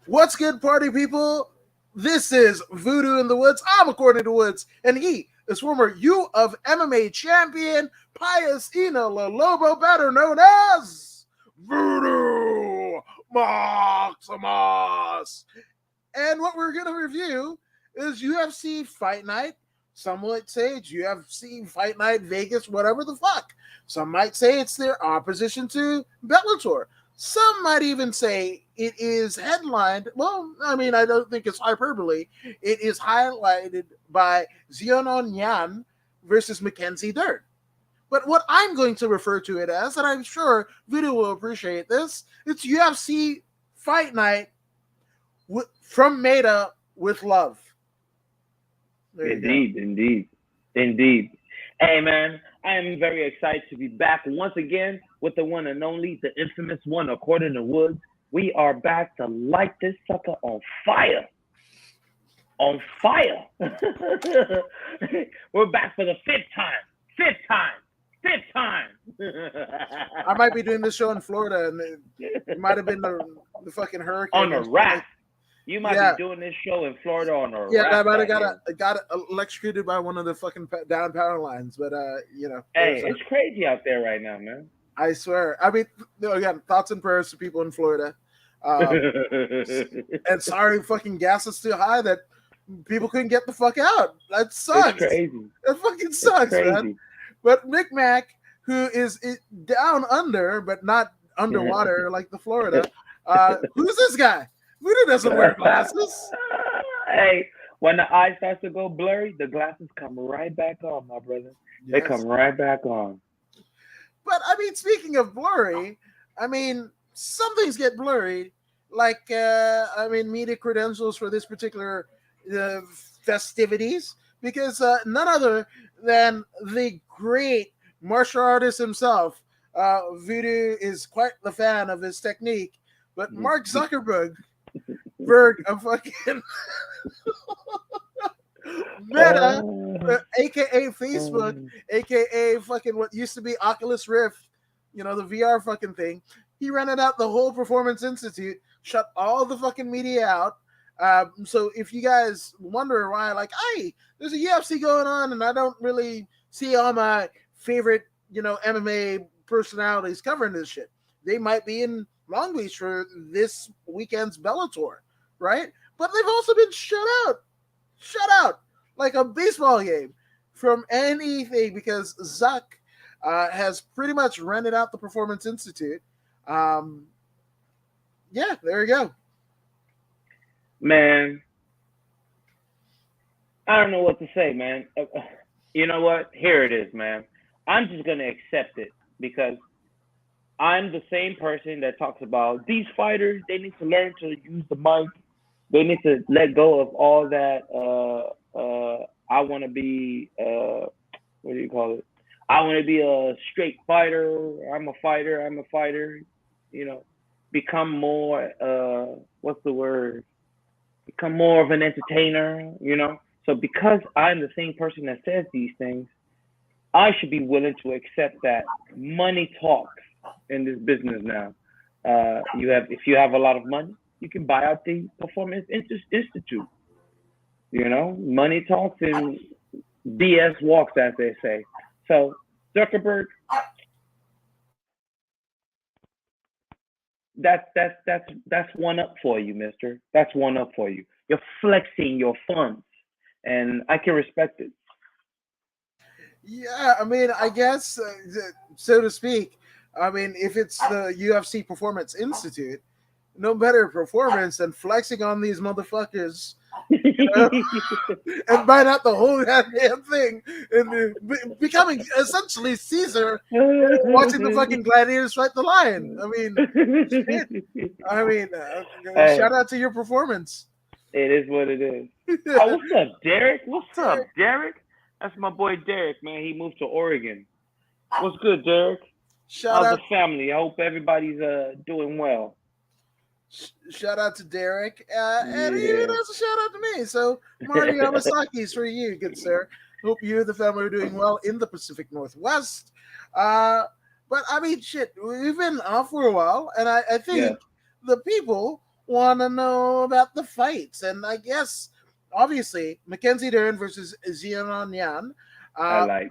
What's good, party people? This is Voodoo in the Woods. I'm According to Woods, and he is former U of MMA champion Pius Ina La Lobo, better known as Voodoo Maximus. And what we're going to review is UFC Fight Night. Some might say it's UFC Fight Night Vegas, whatever the fuck. Some might say it's their opposition to Bellator. Some might even say it is headlined. Well, I mean, I don't think it's hyperbole. It is highlighted by Xiaonan Yan versus Mackenzie Dern. But what I'm going to refer to it as, and I'm sure Video will appreciate this, it's UFC Fight Night from Meta with love. Indeed. Hey, man, I am very excited to be back once again with the one and only, the infamous one, According to Woods. We are back to light this sucker on fire. On fire. We're back for the fifth time. I might be doing this show in Florida, and it might have been the fucking hurricane. On a raft. You might be doing this show in Florida on a raft. Yeah, I might have got electrocuted by one of the fucking down power lines, but you know. Hey, it's crazy out there right now, man. I swear. I mean, again, thoughts and prayers to people in Florida. And sorry, fucking gas is too high that people couldn't get the fuck out. That sucks. It's crazy. That fucking sucks, man. But Mick Mac, who is down under, but not underwater like the Florida, who's this guy? Voodoo doesn't wear glasses. Hey, when the eye starts to go blurry, the glasses come right back on, my brother. Yes. They come right back on. But, I mean, speaking of blurry, I mean, some things get blurry. Like, media credentials for this particular festivities. Because none other than the great martial artist himself, Voodoo is quite the fan of his technique. But Mark Zuckerberg, a fucking Meta, aka Facebook, aka fucking what used to be Oculus Rift, you know, the VR fucking thing. He rented out the whole Performance Institute, shut all the fucking media out. So if you guys wonder why, like, hey, there's a UFC going on and I don't really see all my favorite, you know, MMA personalities covering this shit. They might be in Long Beach for this weekend's Bellator, right? But they've also been shut out like a baseball game from anything because Zuck has pretty much rented out the Performance Institute. Yeah, there you go. Man, I don't know what to say, man. You know what? Here it is, man. I'm just going to accept it because I'm the same person that talks about these fighters, they need to learn to use the mic. They need to let go of all that. I want to be, what do you call it? I want to be a straight fighter. I'm a fighter. You know, become more, what's the word? Become more of an entertainer, you know? So because I'm the same person that says these things, I should be willing to accept that money talks in this business now. If you have a lot of money, you can buy out the Performance Institute. You know, money talks and BS walks, as they say. So Zuckerberg, that's one up for you, mister. That's one up for you. You're flexing your funds, and I can respect it. Yeah, I mean, I guess, so to speak. I mean, if it's the UFC Performance Institute, no better performance than flexing on these motherfuckers, you know? And buying out the whole goddamn thing and becoming essentially Caesar, watching the fucking gladiators fight the lion. I mean, shout out to your performance. It is what it is. Oh, what's up, Derek? What's up, Derek? That's my boy Derek, man. He moved to Oregon. What's good, Derek? How's the family? I hope everybody's doing well. Shout out to Derek, and even as a shout out to me. So Marty Yamasaki's for you, good sir. Hope you and the family are doing well in the Pacific Northwest. But I mean, shit, we've been off for a while, and I think the people want to know about the fights. And I guess, obviously, Mackenzie Dern versus Xiaonan Yan. I like.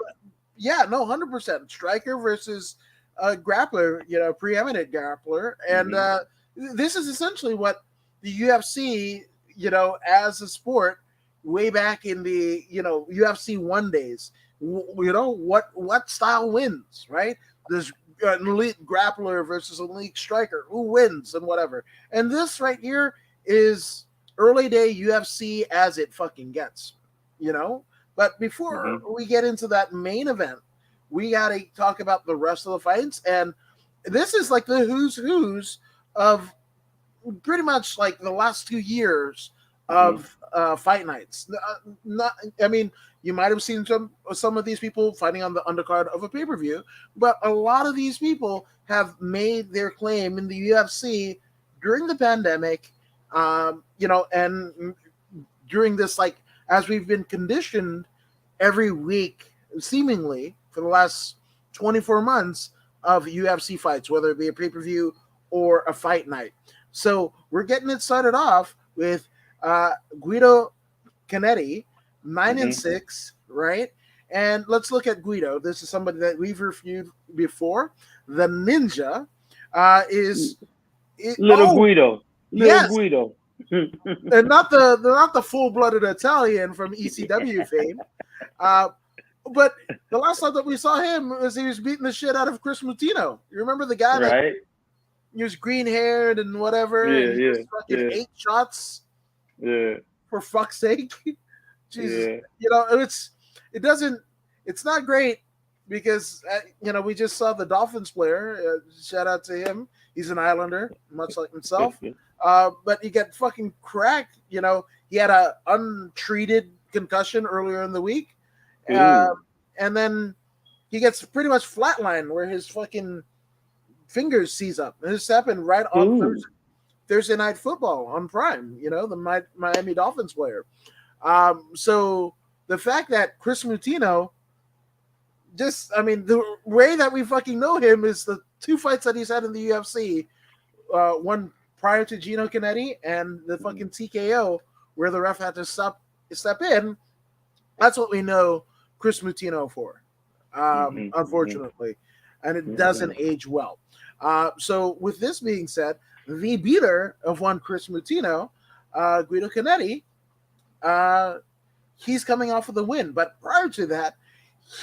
Yeah, no, 100%. Striker versus grappler, preeminent grappler. And this is essentially what the UFC, as a sport, way back in the, UFC 1 days, what style wins, right? There's an elite grappler versus an elite striker. Who wins and whatever. And this right here is early day UFC as it fucking gets, But before we get into that main event, we got to talk about the rest of the fights. And this is like the who's of pretty much like the last 2 years of fight nights. You might have seen some of these people fighting on the undercard of a pay-per-view, but a lot of these people have made their claim in the UFC during the pandemic, and during this, like, as we've been conditioned every week, seemingly for the last 24 months of UFC fights, whether it be a pay-per-view or a fight night. So we're getting it started off with Guido Kennedy, 9-6, right? And let's look at Guido. This is somebody that we've reviewed before. The Ninja is Guido. Yes. Guido. And not the full-blooded Italian from ECW fame. But the last time that we saw him was he was beating the shit out of Chris Mutino. You remember the guy that he was green-haired and whatever? Yeah, and he was fucking 8 shots. Yeah. For fuck's sake. Jesus. Yeah. It's not great because, we just saw the Dolphins player. Shout out to him. He's an Islander, much like himself. But he got fucking cracked. He had a untreated concussion earlier in the week. And then he gets pretty much flatlined where his fucking fingers seize up. And this happened right on Thursday Night Football on Prime, the Miami Dolphins player. So the fact that Chris Mutino the way that we fucking know him is the 2 fights that he's had in the UFC, one prior to Guido Kennedy and the fucking TKO where the ref had to step in. That's what we know Chris Mutino for, unfortunately. And it doesn't age well. So with this being said, the beater of one Chris Mutino, Guido Kennedy, he's coming off of the win. But prior to that,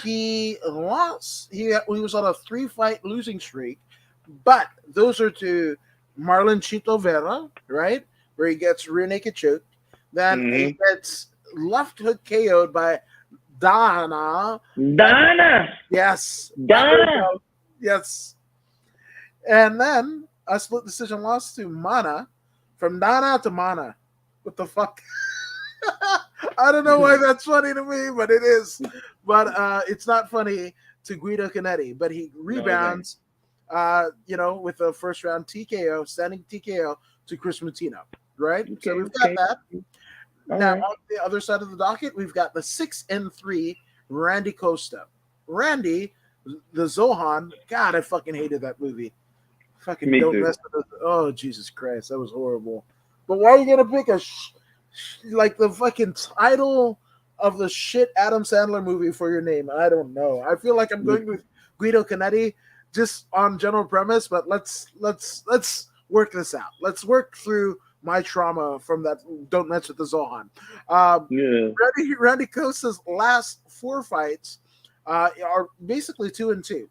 he lost. He was on a 3-fight losing streak. But those are to Marlon Chito Vera, right? Where he gets rear naked choked. Then he gets left hook KO'd by Dana. Yes. Dana. Yes. And then a split decision loss to Mana. From Dana to Mana. What the fuck? I don't know why that's funny to me, but it is. But it's not funny to Guido Kennedy. But he rebounds, with a first round TKO, standing TKO to Chris Mutino. Right? Okay, so we've got that. Now, on the other side of the docket, we've got the 6-3 Randy Costa. Randy, the Zohan. God, I fucking hated that movie. Fucking Me don't too. mess with it. Oh, Jesus Christ. That was horrible. But why are you going to pick like the fucking title of the shit Adam Sandler movie for your name? I don't know. I feel like I'm going with Guido Kennedy just on general premise, but let's work this out. Let's work through my trauma from that don't mess with the Zohan. Randy Costa's last 4 fights are basically 2-2.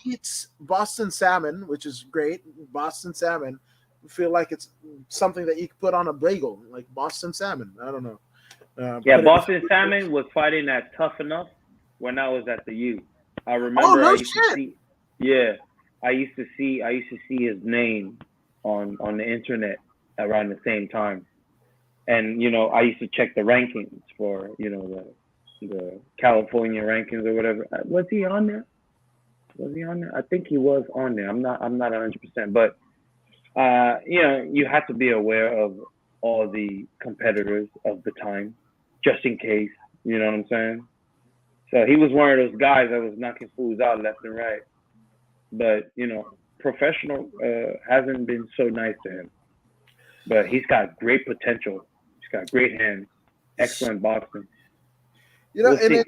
Beats Boston Salmon, which is great. Boston Salmon, I feel like it's something that you could put on a bagel, like Boston Salmon. I don't know. Boston Salmon was fighting at Tough Enough when I was at the U. I remember. Oh no shit! I used to see his name on the internet around the same time, and I used to check the rankings for the California rankings or whatever. Was he on there? I think he was on there. I'm not 100%, but you have to be aware of all the competitors of the time, just in case You know what I'm saying? So he was one of those guys that was knocking fools out left and right. But professional hasn't been so nice to him. But he's got great potential. He's got great hands, excellent boxing. And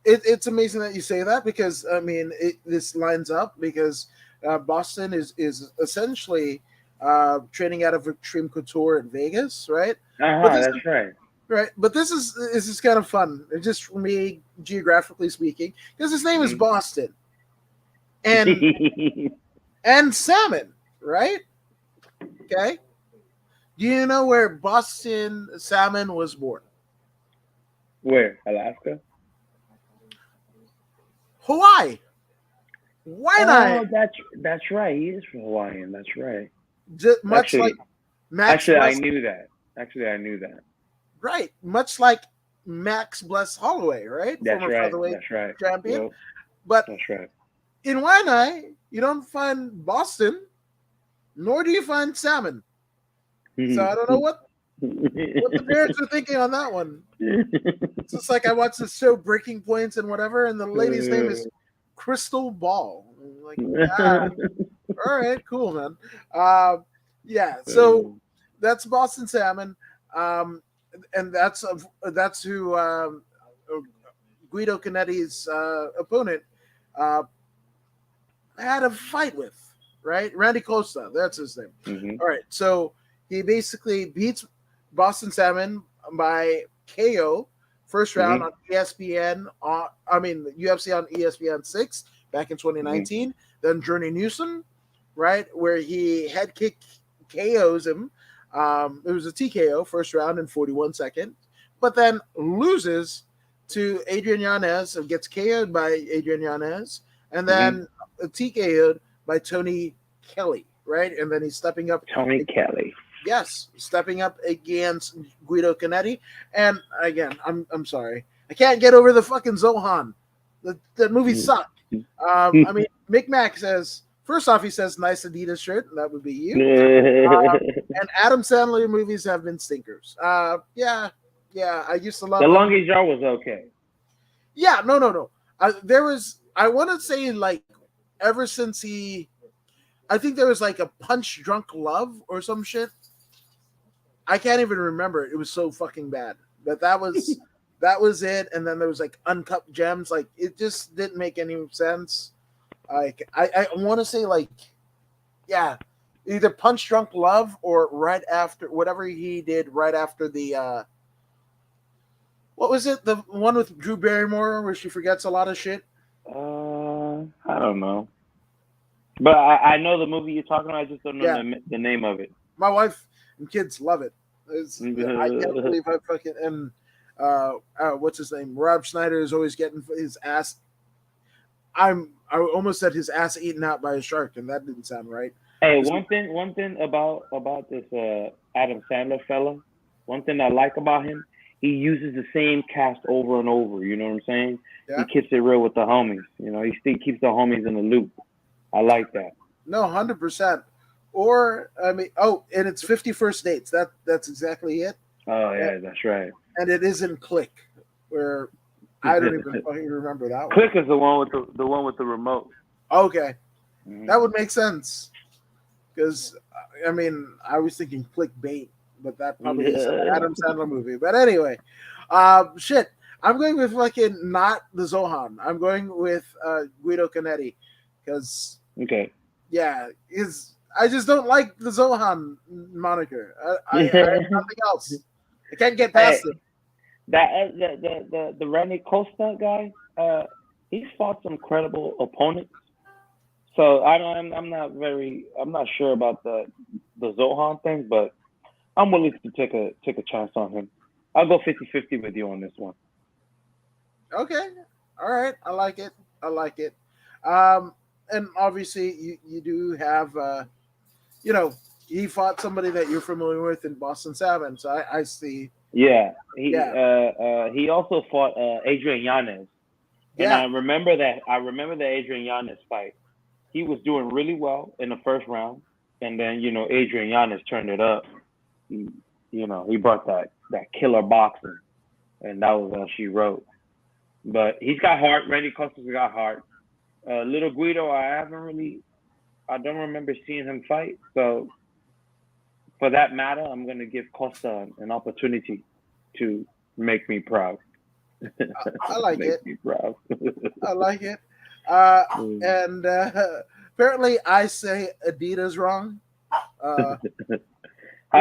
it's amazing that you say that, because I mean this lines up because Boston is essentially training out of Extreme Couture in Vegas, right? That's right. Right, but this is kind of fun, just for me geographically speaking, because his name is Boston, and salmon, right? Okay, do you know where Boston salmon was born? Where? Alaska? Hawaii. Why not? That's right. He is from Hawaiian. That's right. Much like Max. Actually, I knew that. Right, much like Max Bless Holloway, right? That's Former right. featherweight That's right. champion. Yep. But that's right. In Waianae, you don't find Boston, nor do you find salmon. So I don't know what the parents are thinking on that one. It's just like I watched this show, Breaking Points and whatever, and the lady's name is Crystal Ball. I'm like, all right, cool, man. Yeah, so that's Boston salmon. And that's who Guido Kennedy's opponent had a fight with, right? Randy Costa, that's his name. Mm-hmm. All right, so he basically beats Boston Salmon by KO first round on ESPN. UFC on ESPN 6 back in 2019. Then Journey Newsom, right, where he head kick KOs him. It was a TKO first round in 41 seconds, but then loses to Adrian Yanez and gets KO'd by Adrian Yanez, and then TKO'd by Tony Kelly, right? And then he's stepping up. Tony Kelly. Yes, stepping up against Guido Kennedy. And again, I'm sorry, I can't get over the fucking Zohan. The movie sucked. Mick Mac says. First off, he says, nice Adidas shirt. And that would be you. And Adam Sandler movies have been stinkers. Yeah. I used to love The Longest Yard was okay. Yeah, no. I want to say, like, ever since I think there was like a Punch Drunk Love or some shit. I can't even remember it. It was so fucking bad. But that was it. And then there was like Uncut Gems. Like, it just didn't make any sense. Like I want to say, like, yeah, either Punch Drunk Love or right after whatever he did right after the what was it, the one with Drew Barrymore where she forgets a lot of shit? I don't know, but I know the movie you're talking about. I just don't know the name of it. My wife and kids love it. I can't believe I fucking and what's his name? Rob Schneider is always getting his ass. I almost said his ass eaten out by a shark, and that didn't sound right. Hey, one thing about this Adam Sandler fella, one thing I like about him, he uses the same cast over and over. You know what I'm saying? Yeah. He keeps it real with the homies. You know, he still keeps the homies in the loop. I like that. No, 100%. Or and it's 50 First Dates. That's exactly it. Oh yeah, that's right. And it isn't Click, where. I don't even fucking remember that one. Click is the one with the remote. Okay, that would make sense. Because I was thinking Clickbait, but that probably is an Adam Sandler movie. But anyway, shit. I'm going with fucking not the Zohan. I'm going with Guido Kennedy, because I just don't like the Zohan moniker. I have nothing else. I can't get past it. That the Randy Costa guy, he's fought some credible opponents. So I'm not sure about the Zohan thing, but I'm willing to take a chance on him. I'll go 50-50 with you on this one. Okay, all right, I like it. And obviously you do have he fought somebody that you're familiar with in Boston Salmon, so I see. Yeah, he also fought Adrian Yanez, and I remember the Adrian Yanez fight. He was doing really well in the first round, and then Adrian Yanez turned it up. He brought that killer boxing, and that was all she wrote. But he's got heart. Randy Costa's got heart. Little Guido, I don't remember seeing him fight. So for that matter, I'm gonna give Costa an opportunity to make me proud. I like make it. me proud. I like it. And apparently, I say Adidas wrong. How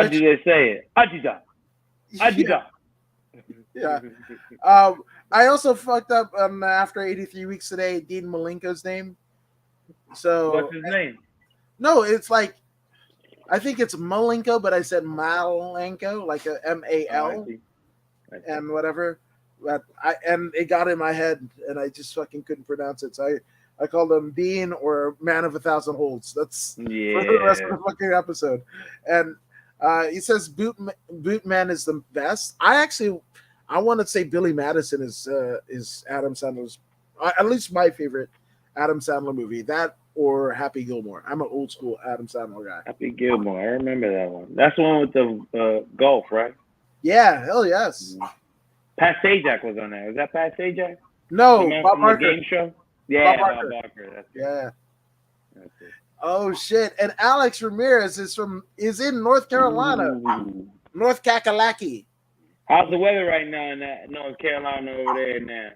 do they say it? Adidas. Adidas. Yeah. I also fucked up after 83 weeks today, Dean Malenko's name. So what's his name? No, it's like I think it's Malenko, but I said Malenko, like a MAL and whatever. But it got in my head, and I just fucking couldn't pronounce it. So I called him Dean or Man of 1,000 Holds. That's for the rest of the fucking episode. And he says Bootman is the best. I want to say Billy Madison is Adam Sandler's, at least my favorite Adam Sandler movie. That or Happy Gilmore. I'm an old school Adam Sandler guy. Happy Gilmore. I remember that one. That's the one with the golf, right? Yeah, hell yes. Pat Sajak was on there. Was that Pat Sajak? No, Bob Barker. Barker. The game show? Yeah, Bob Bob Barker. That's yeah. That's it. Oh shit! And Alex Ramirez is in North Carolina, North Kakalaki. How's the weather right now in that North Carolina over there now?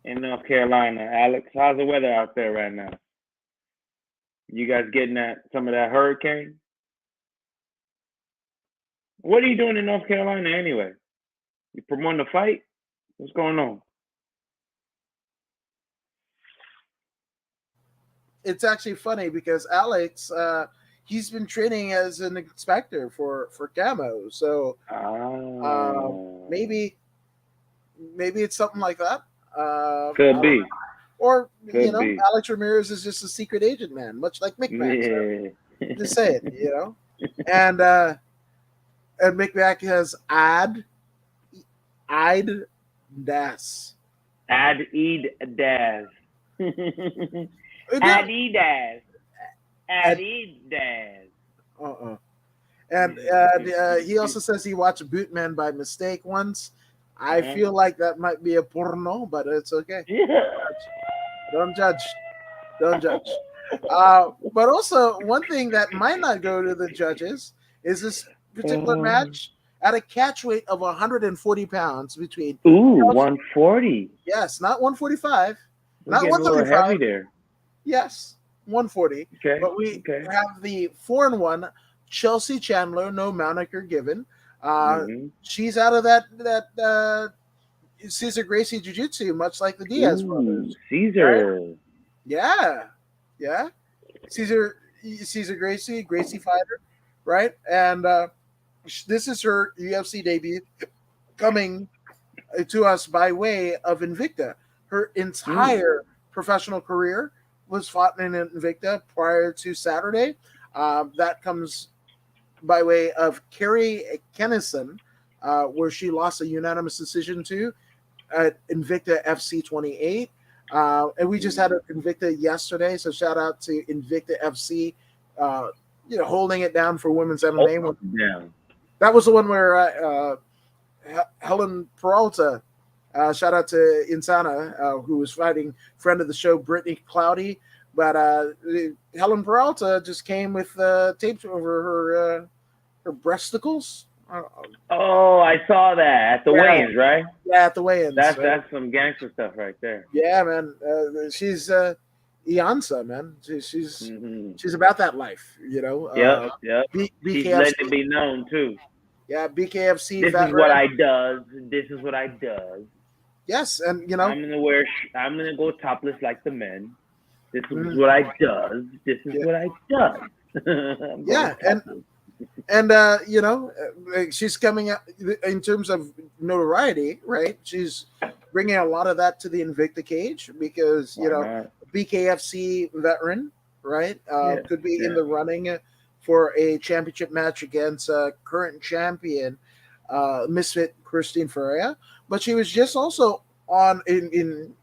In North Carolina, Alex, how's the weather out there right now? You guys getting some of that hurricane? What are you doing in North Carolina anyway? You promoting the fight? What's going on? It's actually funny because Alex, he's been training as an inspector for Camo, so maybe it's something like that. Could be. Or Could be. Alex Ramirez is just a secret agent man, much like Mick Mac. Yeah. So just say it, And Mick has Das. Adidas. And he also says he watched Bootman by mistake once. I feel like that might be a porno, but it's okay. Don't judge. But also, one thing that might not go to the judges is this particular match at a catch weight of 140 pounds between. 140. Yes, not 145. Not 135. Heavy there. Yes, 140. Okay. But we have the 4-1 Chelsea Chandler, no moniker given. She's out of that Cesar Gracie Jiu-Jitsu, much like the Diaz brothers. Caesar. Right? Yeah. Caesar Gracie fighter, right? And this is her UFC debut coming to us by way of Invicta. Her entire professional career was fought in Invicta prior to Saturday. That comes by way of Kerry Kennison, where she lost a unanimous decision to at Invicta FC 28. And we just had an Invicta yesterday, so shout out to Invicta FC, holding it down for women's MMA. That was the one where Helen Peralta, shout out to Insana, who was fighting friend of the show, Brittany Cloudy. But Helen Peralta just came with tapes over her breasticles. Oh, I saw that at the weigh-ins, right? Yeah, at the weigh-ins. That's some gangster stuff right there. Yeah, man. She's Iansa, man. She's about that life, Yep. She's letting it be known too. Yeah, BKFC. This is what I does. This is what I does. Yes, and I'm gonna go topless like the men. This is what I does. This is what I does. Yeah, and she's coming out in terms of notoriety, right? She's bringing a lot of that to the Invicta cage because BKFC veteran, right? Could be in the running for a championship match against current champion Misfit Christine Ferreira, but she was just also on in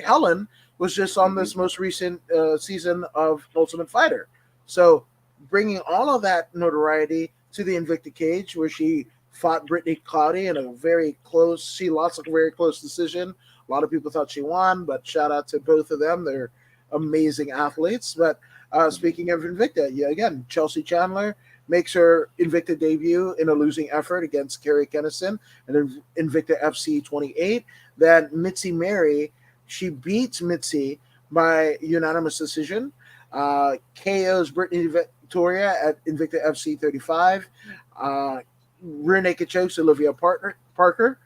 Helen was just on this most recent season of Ultimate Fighter. So bringing all of that notoriety to the Invicta cage, where she fought Brittany Cloudy in a very close. She lost a very close decision. A lot of people thought she won, but shout out to both of them. They're amazing athletes. But speaking of Invicta, yeah, again, Chelsea Chandler makes her Invicta debut in a losing effort against Kerry Kennison and Invicta FC 28. Then Mitzi Mary, she beats Mitzi by unanimous decision. KO's Brittany Victoria at Invicta FC 35. Rear naked chokes Olivia Parker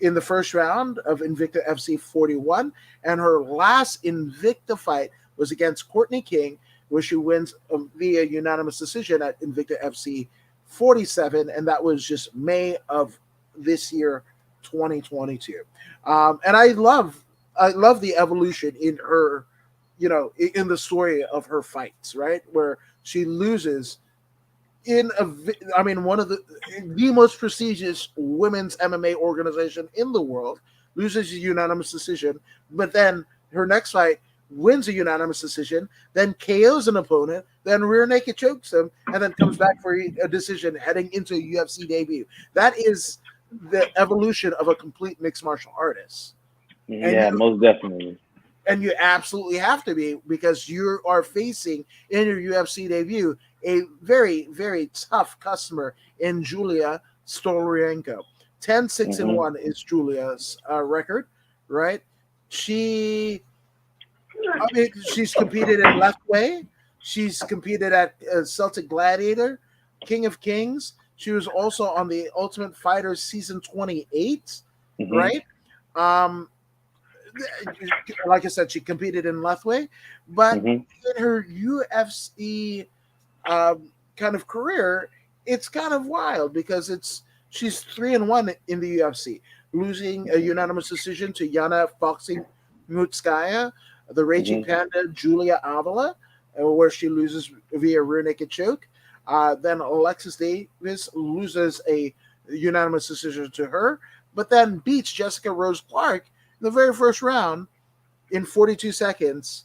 in the first round of Invicta FC 41. And her last Invicta fight was against Courtney King, where she wins via unanimous decision at Invicta FC 47. And that was just May of this year, 2022. And I love the evolution in her, in the story of her fights, right? Where she loses one of the most prestigious women's MMA organization in the world, loses a unanimous decision, but then her next fight wins a unanimous decision, then KOs an opponent, then rear naked chokes him, and then comes back for a decision heading into a UFC debut. That is the evolution of a complete mixed martial artist. Yeah, most definitely. And you absolutely have to be, because you are facing in your UFC debut a very, very tough customer in Julia Storyenko. 10-6-1 is Julia's record, right? She's competed in Left-Way. She's competed at Celtic Gladiator, King of Kings. She was also on the Ultimate Fighter season 28, right? Like I said, she competed in Left-Way, but in her UFC kind of career, it's kind of wild because she's 3-1 in the UFC, losing a unanimous decision to Yana Foxy-Mutskaya, the Raging Panda Julia Avila, where she loses via rear naked choke. Then Alexis Davis loses a unanimous decision to her, but then beats Jessica Rose Clark in the very first round in 42 seconds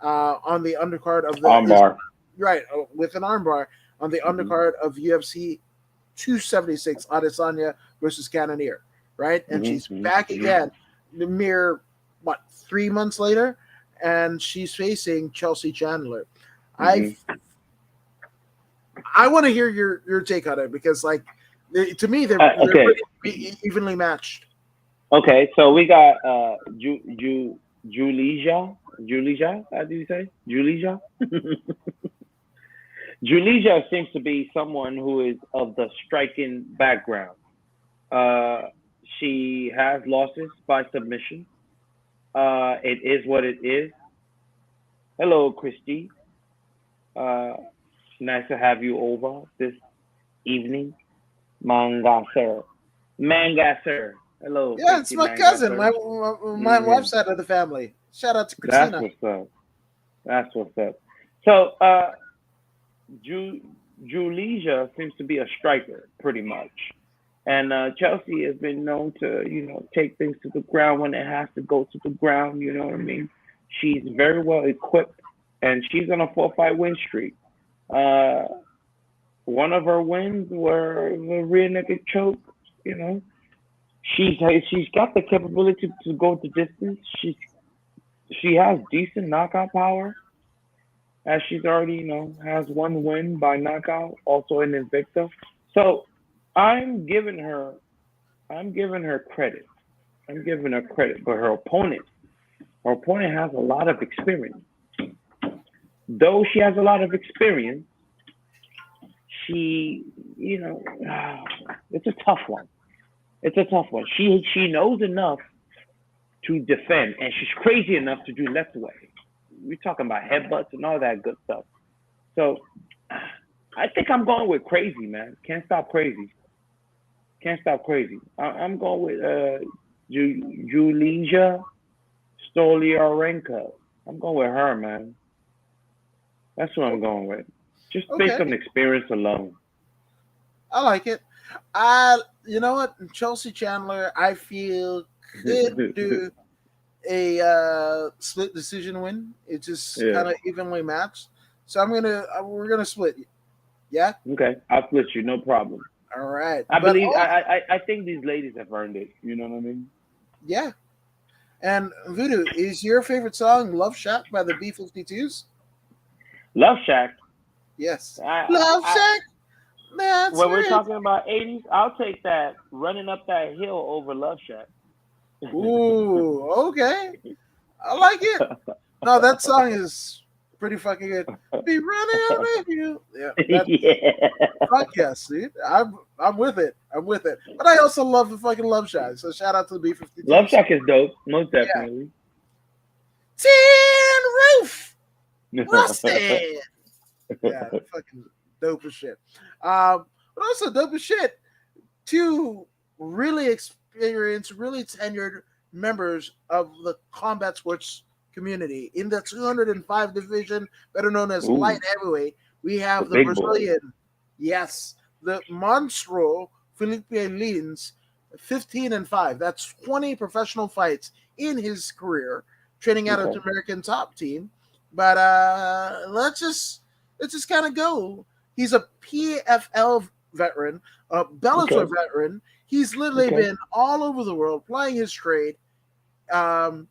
on the undercard of the armbar. Right, with an armbar on the undercard of UFC 276, Adesanya versus Cannonier, right? And she's back again, the mere 3 months later, and she's facing Chelsea Chandler. I want to hear your take on it, because, to me, they're pretty evenly matched. Okay, so we got Julija. How do you say Julija? Julija seems to be someone who is of the striking background. She has losses by submission. It is what it is. Hello, Christy. Nice to have you over this evening. Mangasser. Hello. Yeah, Christy, it's my cousin, my wife's side of the family. Shout out to Christina. That's what's up. So, Julija seems to be a striker, pretty much. And Chelsea has been known to, take things to the ground when it has to go to the ground. You know what I mean? She's very well equipped, and she's on a 4-fight win streak. One of her wins were the rear naked choke. She's got the capability to go the distance. She has decent knockout power, as she's already has one win by knockout, also in Invicta. So I'm giving her credit. But her opponent has a lot of experience. Though she has a lot of experience, she, it's a tough one. She knows enough to defend, and she's crazy enough to do Left-Way. We're talking about headbutts and all that good stuff. So I think I'm going with crazy, man. Can't stop crazy. I'm going with Julija Storyenko. I'm going with her, man. That's what I'm going with. Just based on experience alone. I like it. You know what? Chelsea Chandler, I feel, could do a split decision win. It's just kind of evenly matched. So we're gonna split. Yeah. Okay, I'll split you. No problem. All right. I But believe I think these ladies have earned it. You know what I mean? yeah. And Voodoo, is your favorite song "Love Shack" by the B-52s? Love Shack. Yes. Love I Shack. That's when we're where it's. talking about 80s, I'll take that running up that hill over Love Shack. Ooh, okay. I like it. No, that song is pretty fucking good. Be running on you. Yeah, that Yeah. fuck yes, dude. I'm with it. I'm with it. But I also love the fucking Love Shack. So shout out to the Love B-52s. Shack is dope, most Yeah. definitely. Tin Roof Rusted. Yeah, fucking dope as shit. But also dope as shit. Two really experienced, really tenured members of the combat sports community in the 205 division, better known as Ooh, light heavyweight. We the have the big boy. Brazilian, yes, the Monstro Felipe Lins, 15-5. That's 20 professional fights in his career, training out of Okay. the American Top Team. But let's just kind of go. He's a PFL veteran, a Bellator Okay. veteran. He's literally Okay. been all over the world playing his trade. Um,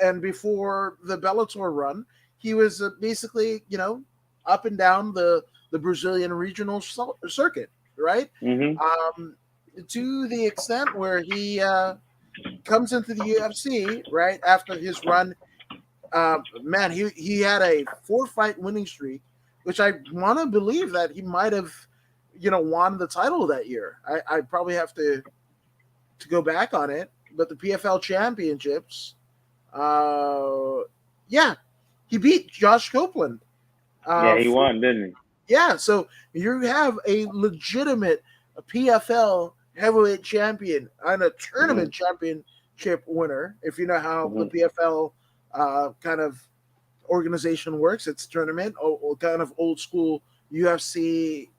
and before the Bellator run, he was basically, up and down the Brazilian regional circuit, right? Mhm. Um, to the extent where he comes into the UFC right after his run. Man, he had a 4-fight winning streak, which I want to believe that he might have, won the title that year. I probably have to go back on it, but the PFL championships, uh, yeah, he beat Josh Copeland. Yeah, he For, won, didn't yeah, so you have a legitimate PFL heavyweight champion and a he? Mhm. tournament championship winner. If you know how the Mhm. PFL kind of organization works, it's tournament or kind of old school UFC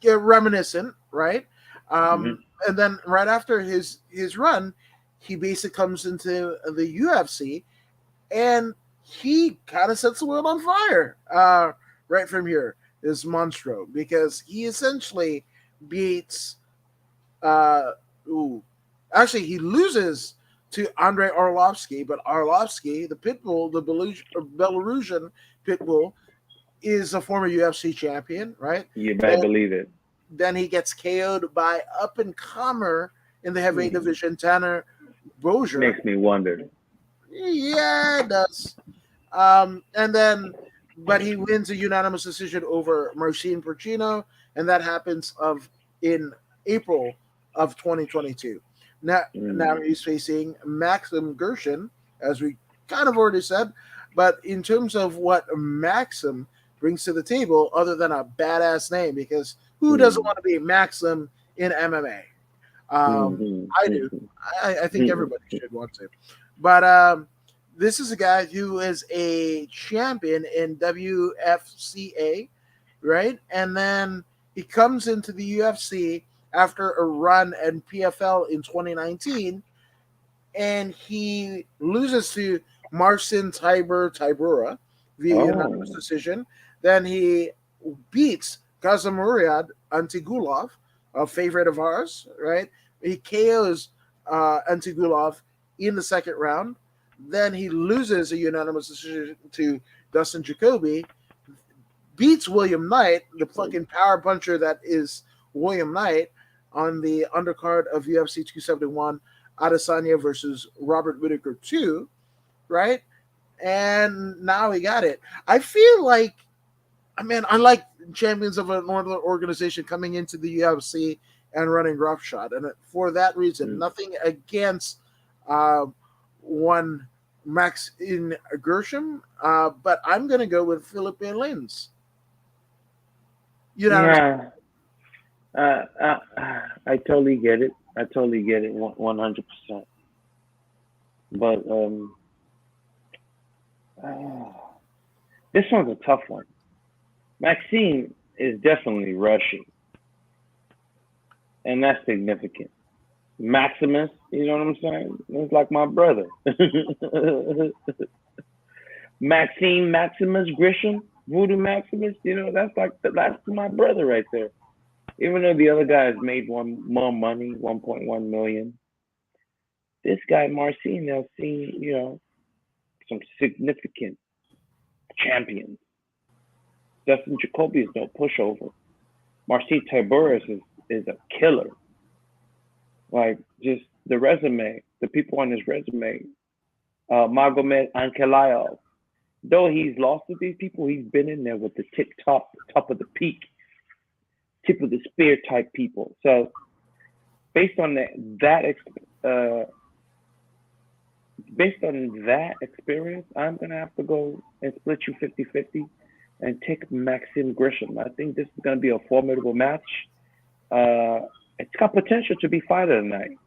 reminiscent, right? Mhm. And then right after his run, he basically comes into the UFC and he kind of sets the world on fire right from here. Is Monstro because he essentially beats uh ooh actually he loses to Andrei Arlovsky, but Arlovsky, the Pitbull, the Belarusian Pitbull, is a former UFC champion, right? You better Then believe it. then he gets KO'd by up and comer in the heavyweight Mhm. division, Tanner Bozier. Makes me wonder. Yeah, it does. And then, but he wins a unanimous decision over Marcin Perchino, and that happens in April of 2022. Now Mm. he's facing Maxim Gershon, as we kind of already said. But in terms of what Maxim brings to the table, other than a badass name, because who doesn't Mm. want to be Maxim in MMA? Mhm. I do. Mhm. I think Mhm. everybody should want to. But this is a guy who is a champion in WFCA, right? And then he comes into the UFC after a run in PFL in 2019, and he loses to Marcin Tybura via unanimous Oh. decision. Then he beats Kazimuriad Antigulov, a favorite of ours, right? He KOs Antigulov in the second round. Then he loses a unanimous decision to Dustin Jacoby, beats William Knight, the fucking power puncher that is William Knight, on the undercard of UFC 271, Adesanya versus Robert Whitaker 2, right? And now he got it. I feel like, I like champions of another organization coming into the UFC and running roughshod. And for that reason, Mm. nothing against uh, one Max in Gershom, but I'm going to go with Philippe Lins. Unanimous. Yeah. I totally get it. I totally get it 100%. But uh, this one's a tough one. Maxine is definitely rushing, and that's significant. Maximus, you know what I'm saying? It's like my brother. Maxime Maximus Grisham, Voodoo Maximus, that's my brother right there. Even though the other guys made more money, 1.1 million, this guy Marcin has seen, some significant champions. Dustin Jacoby is no pushover. Marcin Tiburius is a killer. Like, just the resume, the people on his resume. Magomed Ankalaev. Though he's lost to these people, he's been in there with the top of the peak, tip of the spear type people. So, based on that experience, I'm going to have to go and split you 50-50 and take Maxim Grisham. I think this is going to be a formidable match. It's got potential to be fight of the night.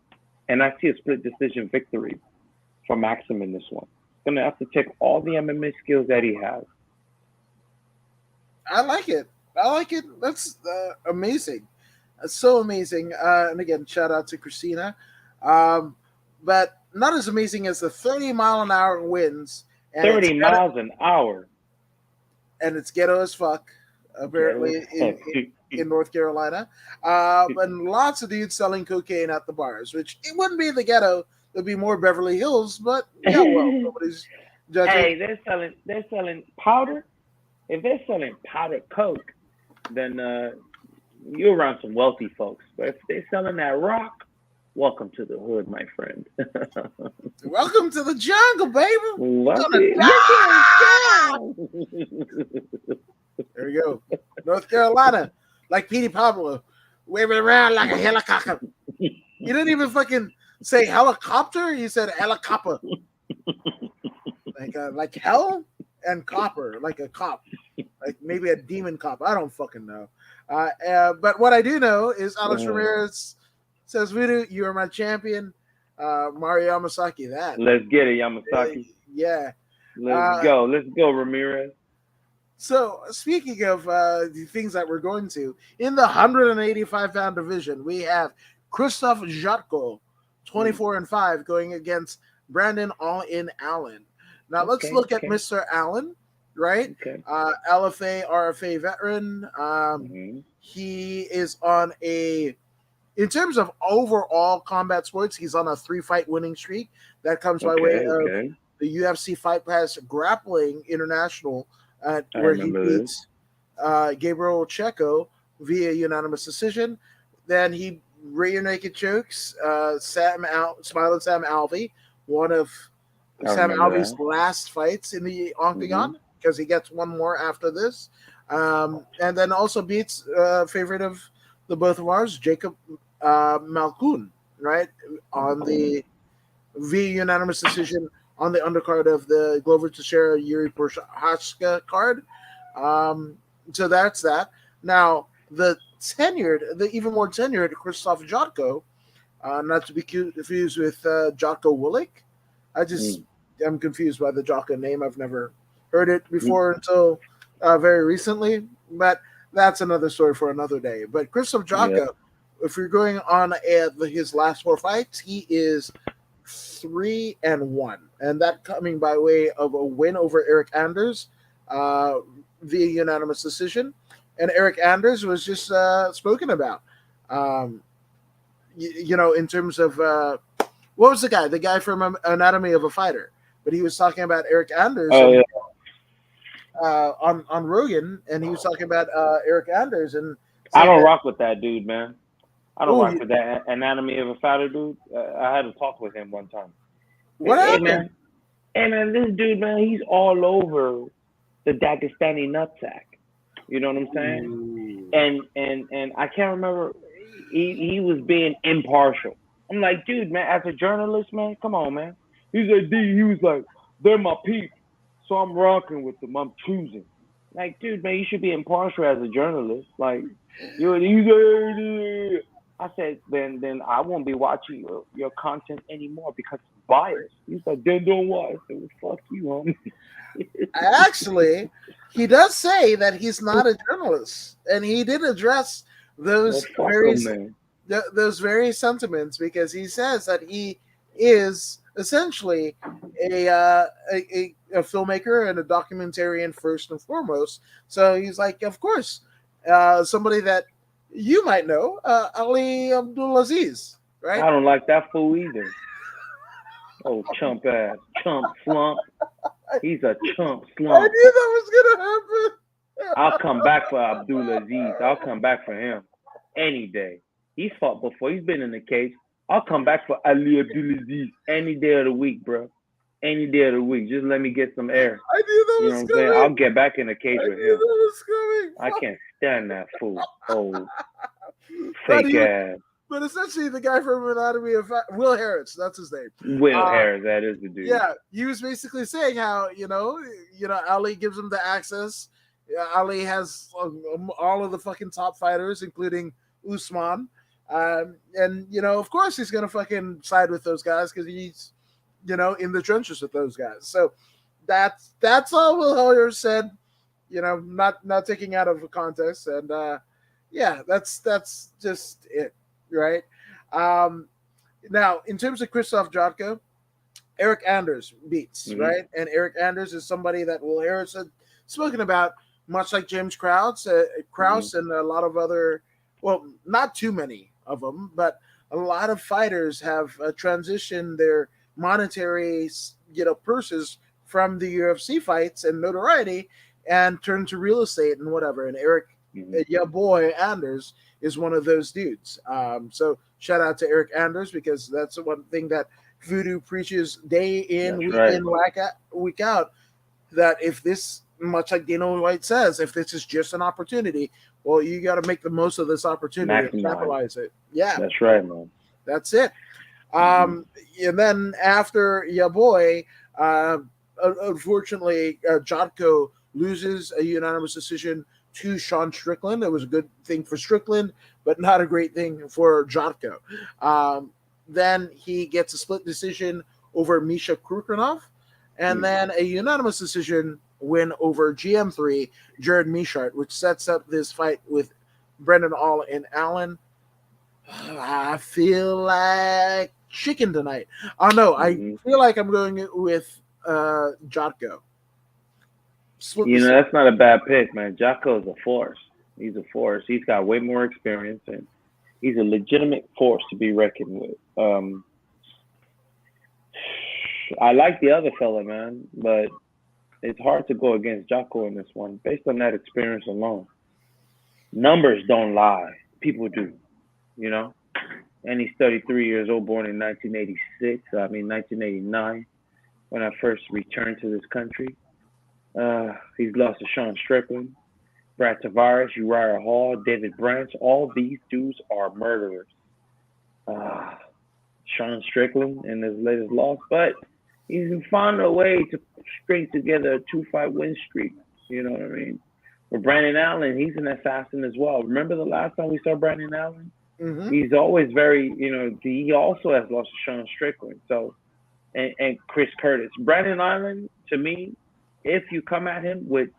And I see a split decision victory for Maxim in this one. Going to have to take all the MMA skills that he has. I like it. That's amazing. That's so amazing. And again, shout out to Christina. But not as amazing as the 30-mile-an-hour winds. 30 miles an hour. And it's ghetto as fuck, apparently, in North Carolina. And lots of dudes selling cocaine at the bars, which it wouldn't be the ghetto. There'd be more Beverly Hills, but yeah, well, nobody's judging. Hey, they're selling powder. If they're selling powdered coke, then you're around some wealthy folks. But if they're selling that rock, welcome to the hood, my friend. Welcome to the jungle, baby. There you go. North Carolina, like Petey Pablo, waving around like a helicopter. You didn't even fucking say helicopter. You said helicopter. Like hell and copper, like a cop, like maybe a demon cop. I don't fucking know. But what I do know is Alex Ramirez says, "Voodoo, you are my champion." Mario Yamasaki, that. Let's get it, Yamasaki. Yeah. Let's go, Ramirez. So, speaking of the things that we're going to, in the 185-pound division, we have Krzysztof Jotko, 24-5, going against Brandon All-In Allen. Now, let's look at Mr. Allen, right? Okay. LFA, RFA veteran. He is on in terms of overall combat sports, he's on a 3-fight winning streak. That comes by way of the UFC Fight Pass Grappling International, where he beats Gabriel Checo via unanimous decision. Then he rear naked chokes Smiling Sam Alvey, one of Sam Alvey's last fights in the octagon, because he gets one more after this. And then also beats favorite of the both of ours, Jacob Malkoun, right, on the via unanimous decision on the undercard of the Glover Teixeira Yuri Prochazka card. So that's that. Now, the even more tenured Krzysztof Jotko, not to be confused with Jotko Willick. I'm confused by the Jotko name. I've never heard it before until very recently, but that's another story for another day. But Krzysztof Jotko, if you're going on his last 4 fights, he is 3-1, and that coming by way of a win over Eric Anders via unanimous decision. And Eric Anders was just spoken about, in terms of what was the guy from Anatomy of a Fighter, but he was talking about Eric Anders on Rogan, and he was talking about Eric Anders, and I don't rock with that dude, man. I don't rock with that Anatomy of a Fighter dude. I had to talk with him one time. What happened? Hey man, this dude, man, he's all over the Dagestani nutsack. You know what I'm saying? And I can't remember. He was being impartial. I'm like, dude, man, as a journalist, man, come on, man. He was like, they're my people, so I'm rocking with them. I'm choosing. Like, dude, man, you should be impartial as a journalist. Like, I said, then I won't be watching your content anymore because it's biased. He's like, then don't watch. I said, well, fuck you, homie. Actually, he does say that he's not a journalist, and he did address those very sentiments, because he says that he is essentially a filmmaker and a documentarian first and foremost. So he's like, of course, somebody that you might know Ali Abdulaziz, right? I don't like that fool either. Oh, chump ass, chump slump. He's a chump I slump. knew that was gonna happen. I'll come back for Abdulaziz. I'll come back for him any day. He's fought before. He's been in the cage. I'll come back for Ali Abdulaziz any day of the week, bro. Any day of the week. Just let me get some air. I knew that You know was what I'm coming. saying? I'll get back in the cage I with knew him. that was coming. I can't stand that fool. Oh, But fake he- ass. But essentially, the guy from Anatomy of Will Harris, that's his name. Will Harris, that is the dude. Yeah, he was basically saying how Ali gives him the access. Ali has all of the fucking top fighters, including Usman, and of course he's gonna fucking side with those guys because he's in the trenches with those guys. So that's all Will Harris said. Not taking out of context, and yeah, that's just it. Right. Now, in terms of Krzysztof Jotko, Eric Anders beats, right? And Eric Anders is somebody that Will Harris had spoken about, much like James Krause and a lot of other, well, not too many of them, but a lot of fighters have transitioned their monetary, purses from the UFC fights and notoriety and turned to real estate and whatever. And Eric, your boy Anders, is one of those dudes. So shout out to Eric Anders because that's one thing that Voodoo preaches day in, week out, that if this, much like Dana White says, if this is just an opportunity, well, you got to make the most of this opportunity and capitalize it. Yeah. That's right, man. That's it. And then after your boy, unfortunately, Jotko loses a unanimous decision to Sean Strickland. It was a good thing for Strickland, but not a great thing for Jotko. Then he gets a split decision over Misha Krukranov, and then a unanimous decision win over GM3, Jared Mishart, which sets up this fight with Brendan All and Allen. I feel like chicken tonight. Oh, no, I feel like I'm going with Jotko. That's not a bad pick, man. Jotko is a force. He's a force. He's got way more experience, and he's a legitimate force to be reckoned with. I like the other fella, man, but it's hard to go against Jotko in this one based on that experience alone. Numbers don't lie. People do, And he's 33 years old, born in 1989, when I first returned to this country. He's lost to Sean Strickland, Brad Tavares, Uriah Hall, David Branch. All these dudes are murderers. Sean Strickland in his latest loss, but he's found a way to string together a 2-fight win streak. You know what I mean? For Brandon Allen, he's an assassin as well. Remember the last time we saw Brandon Allen? He's always very, he also has lost to Sean Strickland. So, and Chris Curtis. Brandon Allen, to me, if you come at him with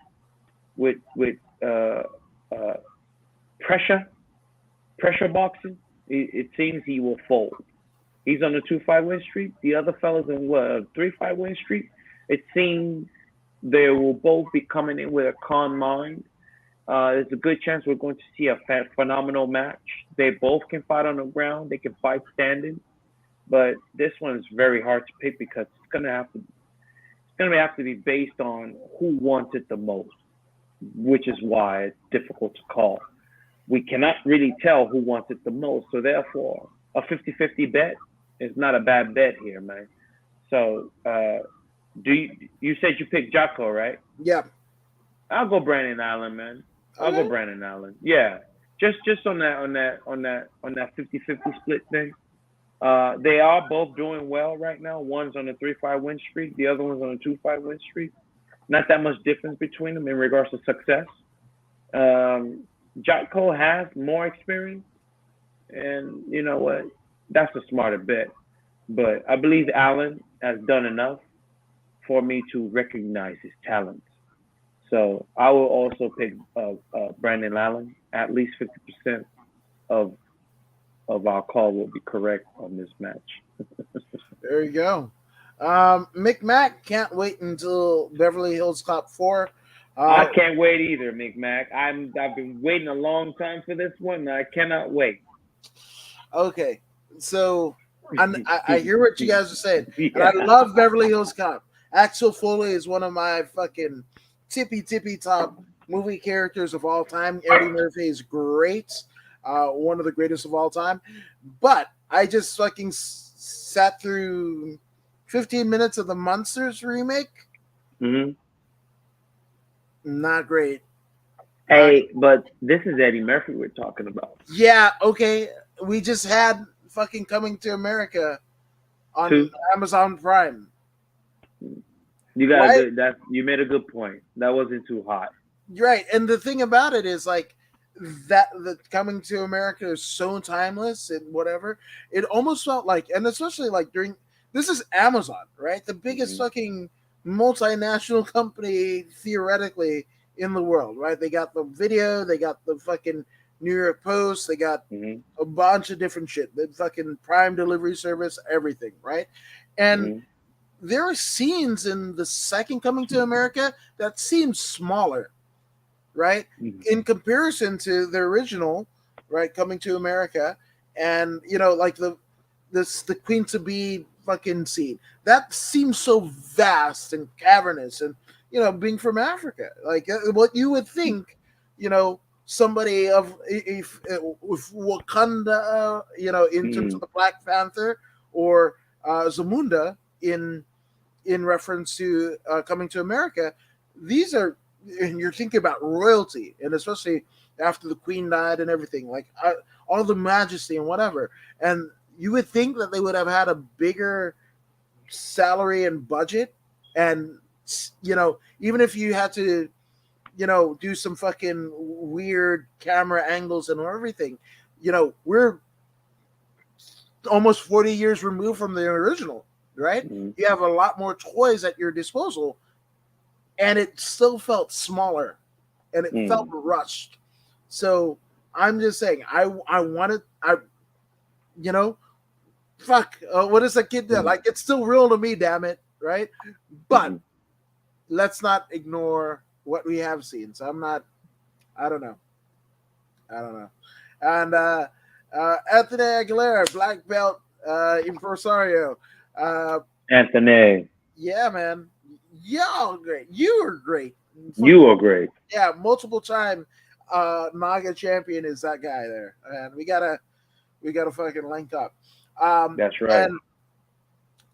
pressure boxing, it seems he will fold. He's on a 2-fight win streak. The other fellas on a 3-fight win streak. It seems they will both be coming in with a calm mind. There's a good chance we're going to see a phenomenal match. They both can fight on the ground. They can fight standing. But this one is very hard to pick because it's gonna have to be based on who wants it the most, which is why it's difficult to call. We cannot really tell who wants it the most, so therefore a 50-50 bet is not a bad bet here, man. So you said you picked Jotko, right? Yeah. I'll go Brandon Allen, man. I'll go Brandon Allen. Yeah. Just on that 50-50 split thing. They are both doing well right now. One's on a 3-fight win streak. The other one's on a 2-fight win streak. Not that much difference between them in regards to success. Jotko has more experience, and you know what? That's a smarter bet. But I believe Allen has done enough for me to recognize his talent. So I will also pick Brandon Allen. At least 50% of our call will be correct on this match. There you go. Mick Mack can't wait until Beverly Hills Cop 4. I can't wait either, McMac. I've been waiting a long time for this one. I cannot wait. Okay, so I hear what you guys are saying, Yeah. and I love Beverly Hills Cop. Axel Foley is one of my fucking tippy top movie characters of all time. Eddie Murphy is great, one of the greatest of all time. But I just fucking sat through 15 minutes of the Monsters remake. Mm-hmm. Not great. Hey, but this is Eddie Murphy we're talking about. Yeah, okay. We just had fucking Coming to America on Amazon Prime. You got that. You made a good point. That wasn't too hot. Right, and the thing about it is like that the Coming to America is so timeless and whatever. It almost felt like, and especially like during this is Amazon, right? The biggest fucking multinational company theoretically in the world, right? They got the video, they got the fucking New York Post, they got a bunch of different shit. The fucking Prime delivery service, everything, right? And there are scenes in the second Coming to America that seem smaller, right? In comparison to the original, right? Coming to America, and you know, like the Queen to Be fucking scene that seems so vast and cavernous, and you know, being from Africa, like what you would think, you know, somebody of if Wakanda, you know, in terms of the Black Panther or Zamunda in reference to Coming to America, these are, and you're thinking about royalty, and especially after the Queen died and everything, like all the majesty and whatever, and you would think that they would have had a bigger salary and budget, and you know, even if you had to, you know, do some fucking weird camera angles and everything, you know, we're almost 40 years removed from the original, right? You have a lot more toys at your disposal, and it still felt smaller, and it felt rushed. So I'm just saying, you know, fuck, what is that kid do? Like, it's still real to me, damn it, right? But let's not ignore what we have seen. So I don't know. And Anthony Aguilera, black belt impresario. Anthony. Yeah, man. Y'all great. You were great. You were great. Yeah, multiple time Naga champion is that guy there. And we gotta fucking link up. That's right.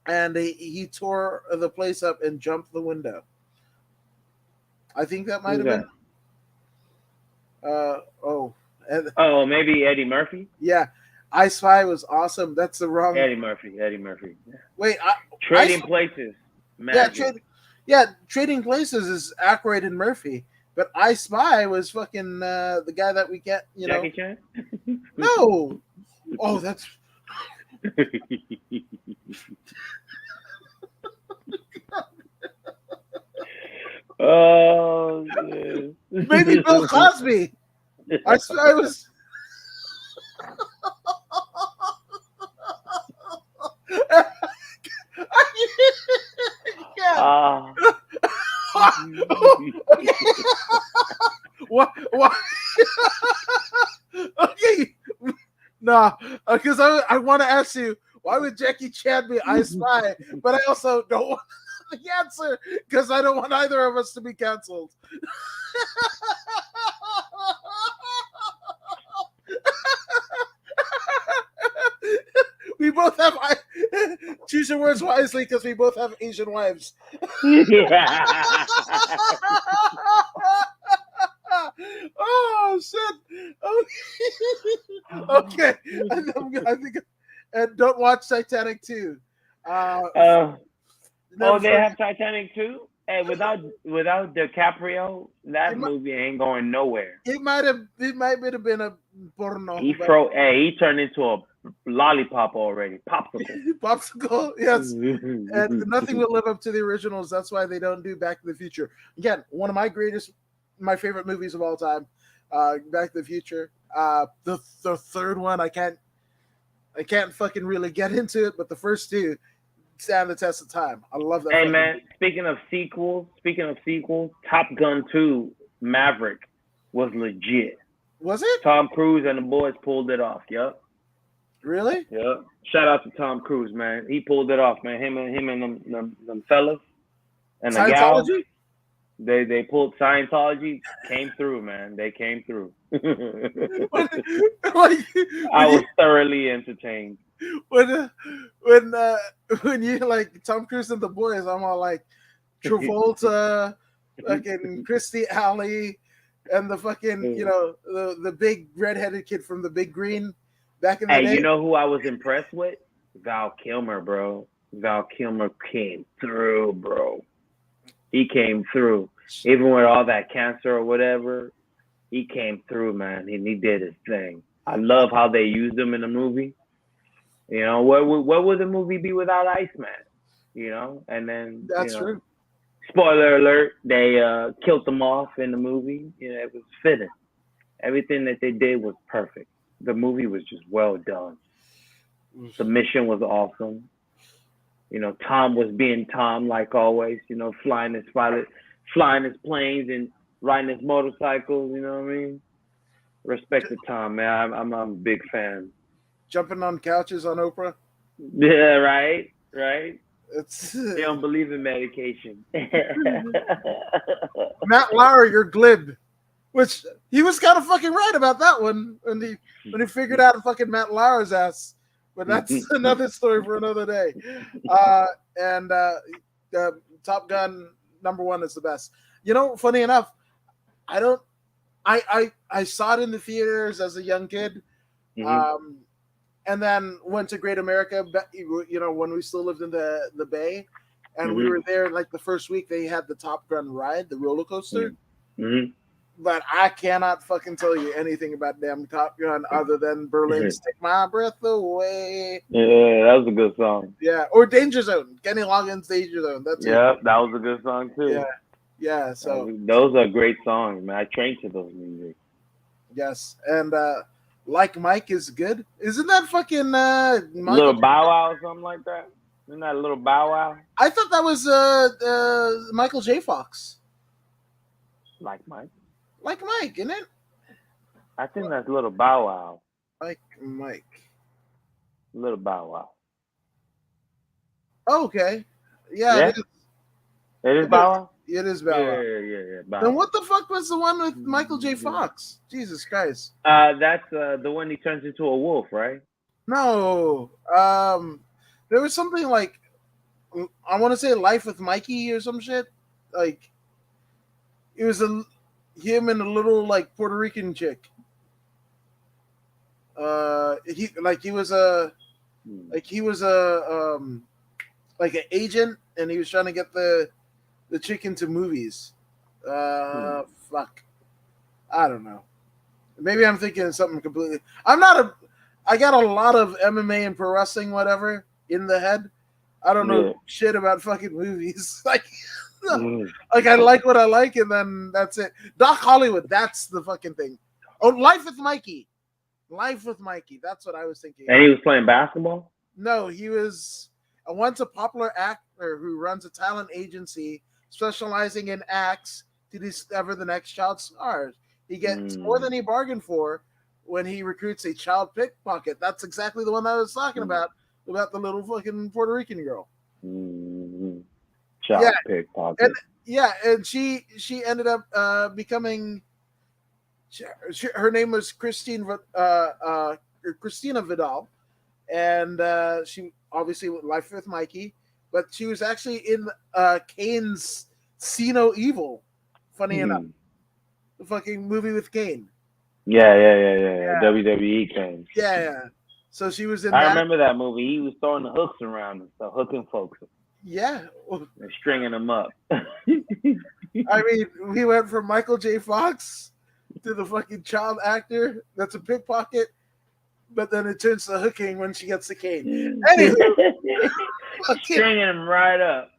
And he tore the place up and jumped the window. I think that might have been. Maybe Eddie Murphy. Yeah, I Spy was awesome. That's the wrong Eddie Murphy. Wait, Trading Places. Magic. Trading Places is Aykroyd and Murphy, but I Spy was fucking the guy that we get. You know, Jackie Chan. No. Oh, that's. Oh, maybe Bill Cosby. I was. What? Okay. Nah, because I want to ask you, why would Jackie Chan be I Spy? But I also don't want the answer because I don't want either of us to be canceled. We both have choose your words wisely because we both have Asian wives. Oh shit! Okay. I think. And don't watch Titanic 2. They have Titanic 2? Hey, without DiCaprio, that movie ain't going nowhere. It might have been a porno. He turned into a lollipop already. Popsicle, yes. And nothing will live up to the originals. That's why they don't do Back to the Future. Again, one of my favorite movies of all time. Back to the Future. The third one, I can't fucking really get into it, but the first two, stand the test of time. I love that. Hey man, speaking of sequels, Top Gun 2 Maverick was legit. Was it? Tom Cruise and the boys pulled it off. Yep. Really? Yep. Shout out to Tom Cruise, man. He pulled it off, man. Him and them fellas and the gal. They pulled Scientology, came through, man. They came through. I was thoroughly entertained. When you like Tom Cruise and the boys, I'm all like Travolta, fucking Christy Alley, and the fucking the big redheaded kid from The Big Green back in the day. Hey, you know who I was impressed with? Val Kilmer, bro. Val Kilmer came through, bro. He came through. Even with all that cancer or whatever, he came through, man. He did his thing. I love how they used him in the movie. You know, what would the movie be without Iceman? You know, and then that's true. Spoiler alert: they killed them off in the movie. You know, it was fitting. Everything that they did was perfect. The movie was just well done. The mission was awesome. You know, Tom was being Tom like always. You know, flying his planes and riding his motorcycles. You know what I mean? Respect to Tom, man. I'm a big fan. Jumping on couches on Oprah. Yeah, right. They don't believe in medication. Matt Lauer, you're glib. Which he was kind of fucking right about that one when he figured out fucking Matt Lauer's ass. But that's another story for another day. And Top Gun #1 is the best. You know, funny enough, I saw it in the theaters as a young kid. Mm-hmm. And then went to Great America, you know, when we still lived in the Bay. And we were there like the first week they had the Top Gun ride, the roller coaster. Mm-hmm. But I cannot fucking tell you anything about damn Top Gun other than Berlin's Take My Breath Away. Yeah, that was a good song. Yeah, or Danger Zone. Kenny Loggins' Danger Zone. That's that was a good song too. Yeah. So those are great songs, man. I trained to those music. Yes, and Like Mike is good. Isn't that fucking Little Bow Wow or something like that? Isn't that a Little Bow Wow? I thought that was Michael J. Fox. Like Mike. Like Mike, isn't it? I think that's Little Bow Wow. Like Mike. Little Bow Wow. Oh, okay. Yeah. It is Bow Wow? It is Bow Wow. Yeah. Then what the fuck was the one with Michael J. Fox? Jesus Christ. That's the one he turns into a wolf, right? No. There was something like, I want to say Life with Mikey or some shit. Like, it was him and a little like Puerto Rican chick. He was like an agent, and he was trying to get the chick into movies. Fuck. I don't know. Maybe I'm thinking of something completely. I got a lot of MMA and pro wrestling, whatever, in the head. I don't know shit about fucking movies. Like I like what I like, and then that's it. Doc Hollywood, that's the fucking thing. Oh, Life with Mikey. That's what I was thinking. And he was playing basketball? No, he was once a popular actor who runs a talent agency specializing in acts to discover the next child stars. He gets more than he bargained for when he recruits a child pickpocket. That's exactly the one I was talking about the little fucking Puerto Rican girl. Child pickpocket. And she ended up becoming. Her name was Christina Vidal, and she obviously went Life with Mikey, but she was actually in Kane's See No Evil. Funny enough, the fucking movie with Kane. Yeah. WWE Kane. Yeah. So she was in. I remember that movie. He was throwing the hooks around and stuff, hooking folks. Yeah. And stringing them up. I mean, we went from Michael J. Fox to the fucking child actor that's a pickpocket, but then it turns to hooking when she gets the cane. Anyway, stringing him right up.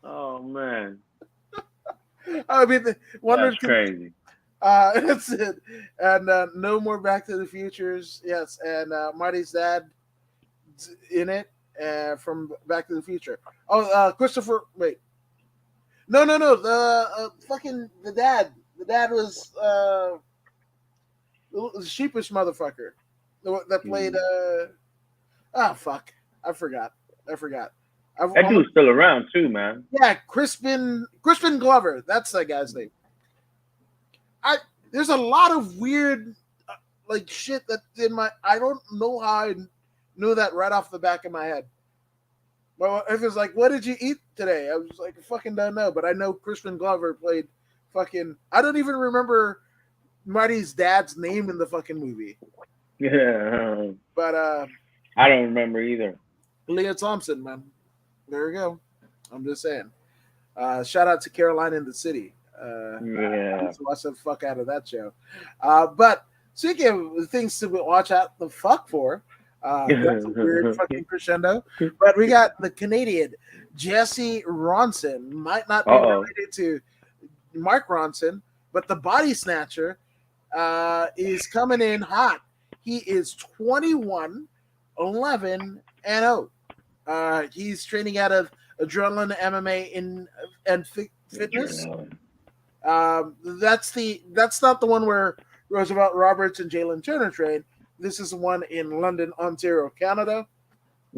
Oh man. I mean, that's crazy. That's it. And no more Back to the Futures. Yes, and Marty's dad in it, from Back to the Future. Oh, Christopher. Wait, no. The fucking the dad. The dad was the sheepish motherfucker that played. Fuck, I forgot. That dude's still around too, man. Yeah, Crispin Glover. That's that guy's name. There's a lot of weird like shit that in my. I don't know how I knew that right off the back of my head. Well, if it's like, what did you eat today? I was like, I fucking don't know, but I know Crispin Glover played fucking. I don't even remember Marty's dad's name in the fucking movie. Yeah, but I don't remember either. Leah Thompson, man. There we go. I'm just saying. Shout out to Caroline in the City. Yeah. I used to watch the fuck out of that show. But speaking of things to watch out the fuck for, that's a weird fucking crescendo. But we got the Canadian Jessie Ronson. Might not be related to Mark Ronson, but the body snatcher is coming in hot. He is 21, 11, and 0. He's training out of Adrenaline MMA and Fitness. That's not the one where Roosevelt Roberts and Jalen Turner train. This is the one in London, Ontario, Canada.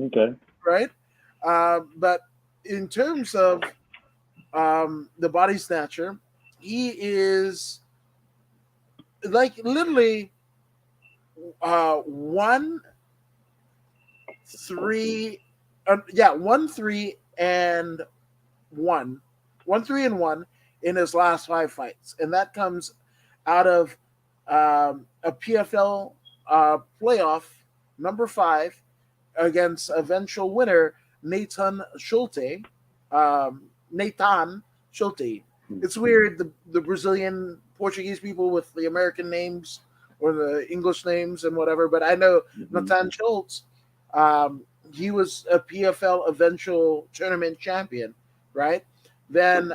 Okay. Right? But in terms of the body snatcher, he is like literally 1-3 and 1 in his last 5 fights, and that comes out of a PFL playoff number 5 against eventual winner Nathan Schulte. It's weird, the Brazilian Portuguese people with the American names or the English names and whatever, but I know Nathan Schultz. He was a PFL eventual tournament champion, right? Then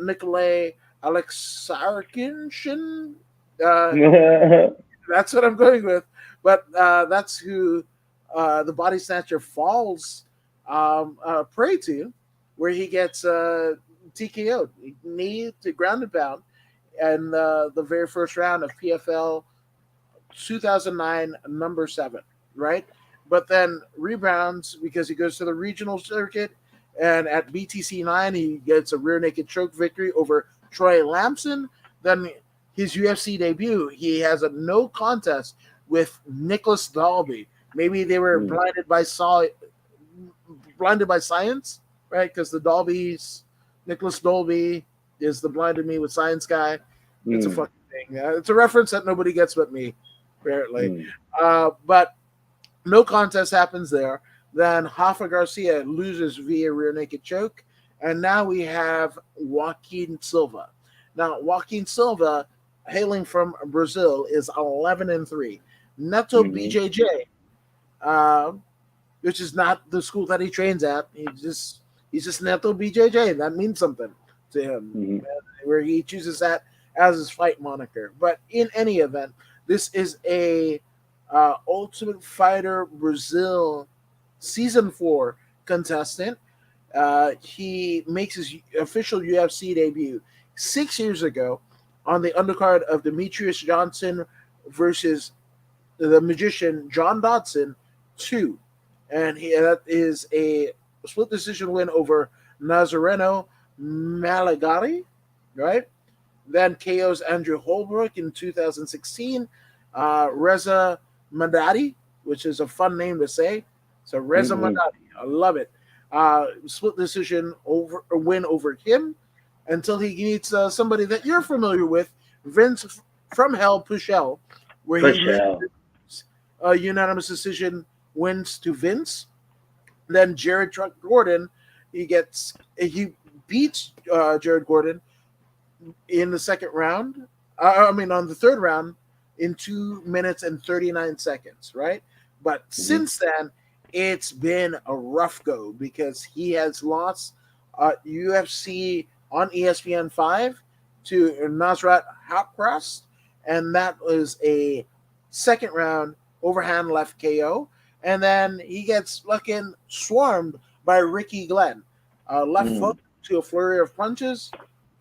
Nikolay Alexarshin. That's what I'm going with. But that's who the body snatcher falls prey to, where he gets TKO'd, knee to ground and pound, and the very first round of PFL 2009 number 7, right? But then rebounds because he goes to the regional circuit, and at BTC 9 he gets a rear naked choke victory over Troy Lamson. Then his UFC debut, he has a no contest with Nicholas Dalby. Maybe they were blinded by science, right? Because the Nicholas Dalby is the blinded me with science guy. It's a fucking thing. It's a reference that nobody gets but me, apparently. But no contest happens there. Then Rafa Garcia loses via rear naked choke. And now we have Joaquin Silva. Now, Joaquin Silva, hailing from Brazil, is 11-3. Neto BJJ, which is not the school that he trains at. He's just Neto BJJ. That means something to him, where he chooses that as his fight moniker. But in any event, this is a Ultimate Fighter Brazil Season 4 contestant. He makes his official UFC debut 6 years ago on the undercard of Demetrius Johnson versus the magician John Dodson 2. And that is a split decision win over Nazareno Malagari, right? Then KO's Andrew Holbrook in 2016. Reza Madadi, which is a fun name to say. So Reza Madadi, I love it. Split decision win over him until he meets somebody that you're familiar with, Vince from Hell Pushel, where he a unanimous decision wins to Vince. Then Jared Truck Gordon, he beats Jared Gordon in the second round. On the third round in 2 minutes and 39 seconds, right? But since then, it's been a rough go because he has lost UFC on ESPN 5 to Nasrat Haqparast, and that was a second round overhand left KO. and then he gets fucking swarmed by Ricky Glenn. Left foot to a flurry of punches,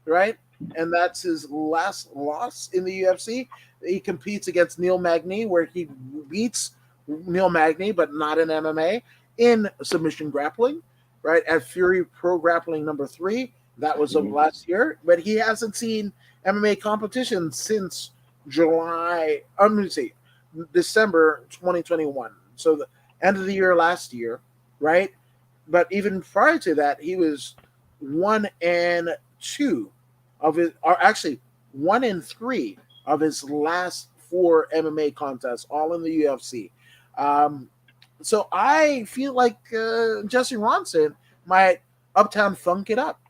right? And that's his last loss in the UFC. He competes against Neil Magny, where he beats Neil Magny, but not in MMA, in submission grappling, right? At Fury Pro Grappling number 3. That was of last year, but he hasn't seen MMA competition since December 2021. So the end of the year last year, right? But even prior to that, he was 1-2 of his, or actually 1-3 of his last 4 MMA contests, all in the UFC. So I feel like Jessie Ronson might Uptown Funk it up.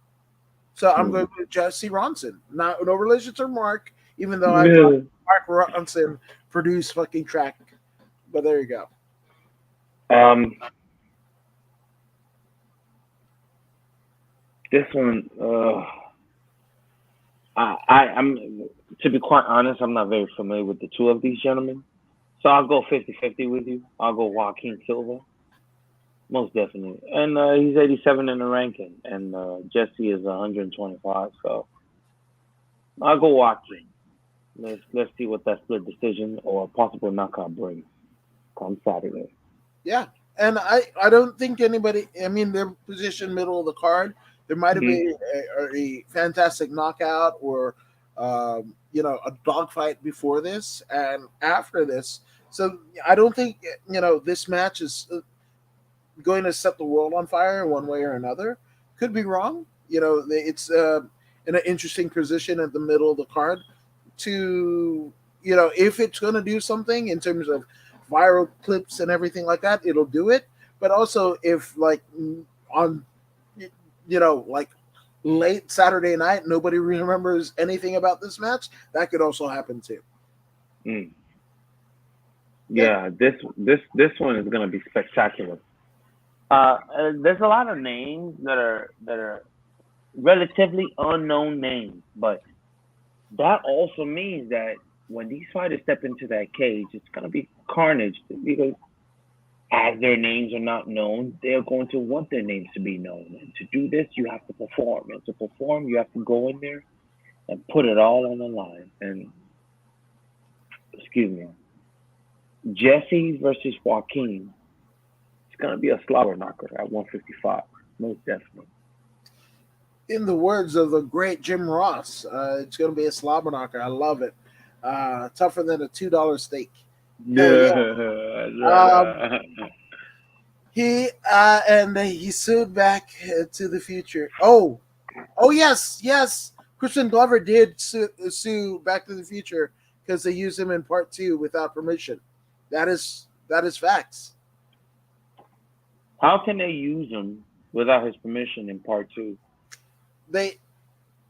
So I'm going with Jessie Ronson. No relation to Mark, even though I thought Mark Ronson produced fucking track. But there you go. This one, I'm to be quite honest, I'm not very familiar with the two of these gentlemen. So I'll go 50-50 with you. I'll go Joaquin Silva. Most definitely. And he's 87 in the ranking. And Jessie is 125. So I'll go Joaquin. Let's see what that split decision or possible knockout brings come Saturday. Yeah. And I don't think anybody, I mean, they're positioned middle of the card. There might have been a fantastic knockout or, a dogfight before this and after this. So I don't think, this match is going to set the world on fire one way or another. Could be wrong. It's in an interesting position at the middle of the card to, if it's going to do something in terms of viral clips and everything like that, it'll do it. But also if on, late Saturday night, nobody remembers anything about this match, that could also happen too. Yeah, this one is going to be spectacular. There's a lot of names that are relatively unknown names, but that also means that when these fighters step into that cage, it's going to be carnage because as their names are not known, they're going to want their names to be known. And to do this, you have to perform. And to perform, you have to go in there and put it all on the line. And, Jessie versus Joaquin, it's going to be a slobber knocker at 155, most definitely. In the words of the great Jim Ross, it's going to be a slobber knocker. I love it. Tougher than a $2 steak. He sued Back to the Future. Oh yes. Crispin Glover did sue Back to the Future because they used him in part 2 without permission. That is facts. How can they use him without his permission in part 2? They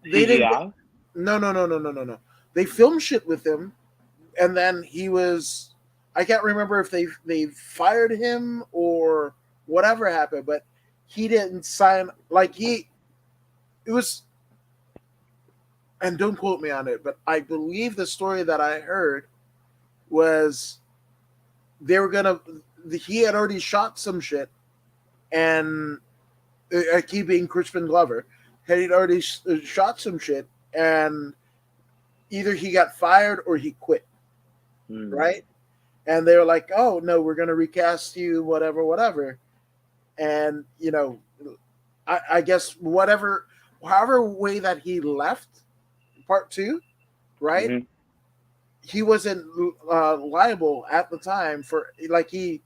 CGI? didn't. No. They filmed shit with him, and then he was. I can't remember if they fired him or whatever happened, but he didn't sign. It was. And don't quote me on it, but I believe the story that I heard was they were gonna. He had already shot some shit, and keeping Crispin Glover had already shot some shit, and either he got fired or he quit, right? And they were like, "Oh no, we're gonna recast you, whatever." And I guess however way that he left part 2, right? He wasn't liable at the time for he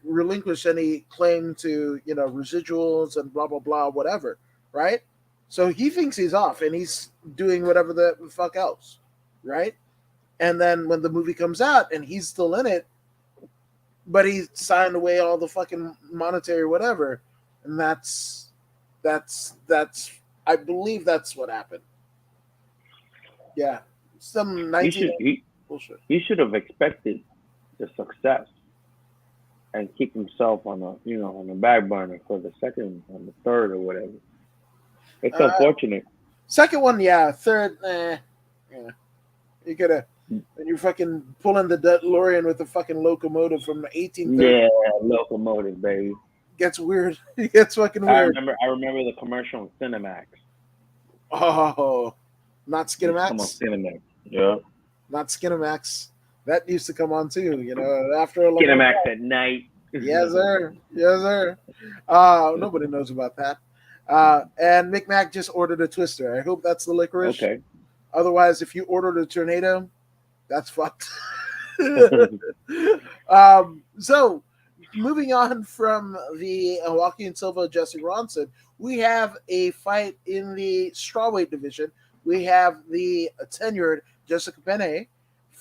relinquished any claim to residuals and blah blah blah whatever, right? So he thinks he's off and he's doing whatever the fuck else, right? And then when the movie comes out and he's still in it, but he signed away all the fucking monetary whatever, and that's I believe that's what happened. Yeah, some 19 bullshit. He should have expected the success and keep himself on the back burner for the second and the third or whatever. It's unfortunate. Second one, yeah. Third, yeah. You could have. and you're fucking pulling the DeLorean with the fucking locomotive from the 1830s. Yeah, locomotive, baby. Gets weird. It gets fucking weird. I remember the commercial on Cinemax. Oh, not Come on, Skinamax. Cinemax. Yeah. Not Skinamax. That used to come on too. After a long Cinemax at night. Yes, sir. Yes, sir. Nobody knows about that. And Mick Mac just ordered a Twister. I hope that's the licorice. Okay. Otherwise, if you ordered a Tornado, that's fucked. So, moving on from the Joaquin Silva, Jessie Ronson, we have a fight in the strawweight division. We have the tenured Jessica Penne,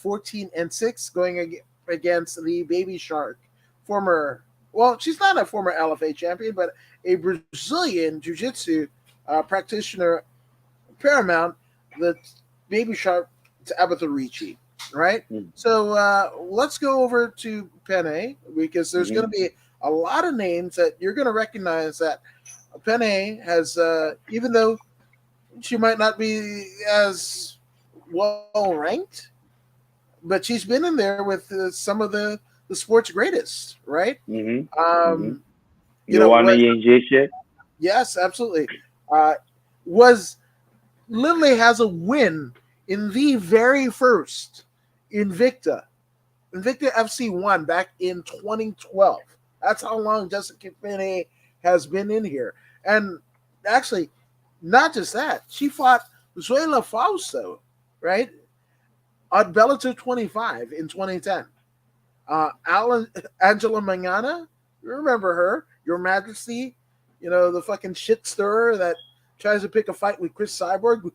14-6, going against the Baby Shark, she's not a former LFA champion, but a Brazilian jiu-jitsu practitioner, paramount, the Baby Shark Tabitha Ricci, right? Mm. So let's go over to Penne, because there's going to be a lot of names that you're going to recognize that Penne has, even though she might not be as well ranked, but she's been in there with some of the sport's greatest, right? Mm-hmm. Yes, absolutely. Literally has a win in the very first Invicta FC 1 back in 2012. That's how long Jessica Penne has been in here. And actually, not just that, she fought Zoila Fausto, right? On Bellator 25 in 2010. Angela Manana, you remember her, Your Majesty, the fucking shit stirrer that tries to pick a fight with Chris Cyborg,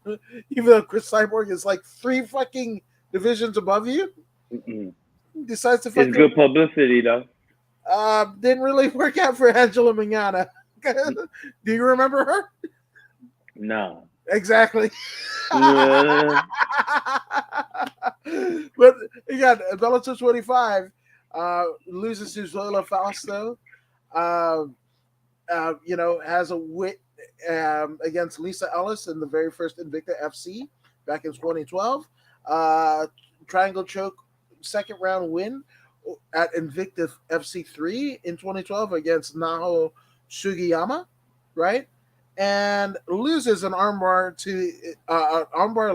even though Chris Cyborg is like 3 fucking divisions above you. Decides to fight. It's good publicity, though. Didn't really work out for Angela Manana. Do you remember her? No. Exactly. Yeah. But again, Bellator 25 loses to Zoila Fausto. Has a win against Lisa Ellis in the very first Invicta FC back in 2012. Triangle choke, second round win at Invicta FC 3 in 2012 against Naho Sugiyama, right? And loses an armbar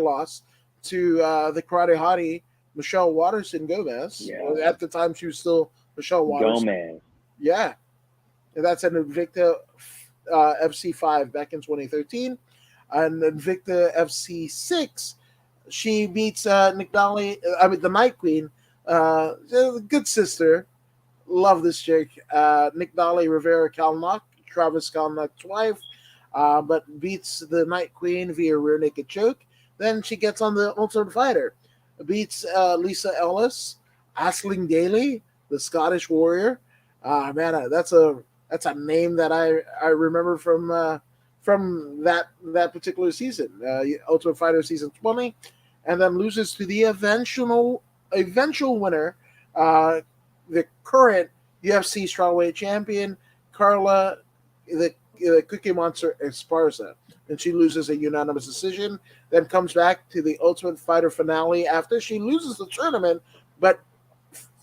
loss to the karate hottie Michelle Waterson Gomez. Yeah. At the time, she was still Michelle Waterson. Gomez. Yeah. And that's an Invicta FC 5 back in 2013. And Invicta FC 6, she beats the Night Queen, good sister. Love this chick. Nick Rivera Kalnock, Travis Kalnock's wife, but beats the Night Queen via rear naked choke. Then she gets on the Ultimate Fighter, beats Lisa Ellis, Aisling Daly, the Scottish Warrior. Man, that's a name that I remember from that particular season, Ultimate Fighter season 20, and then loses to the eventual winner, the current UFC strawweight champion, Carla, the Cookie Monster Esparza, and she loses a unanimous decision. Then comes back to the Ultimate Fighter finale after she loses the tournament, but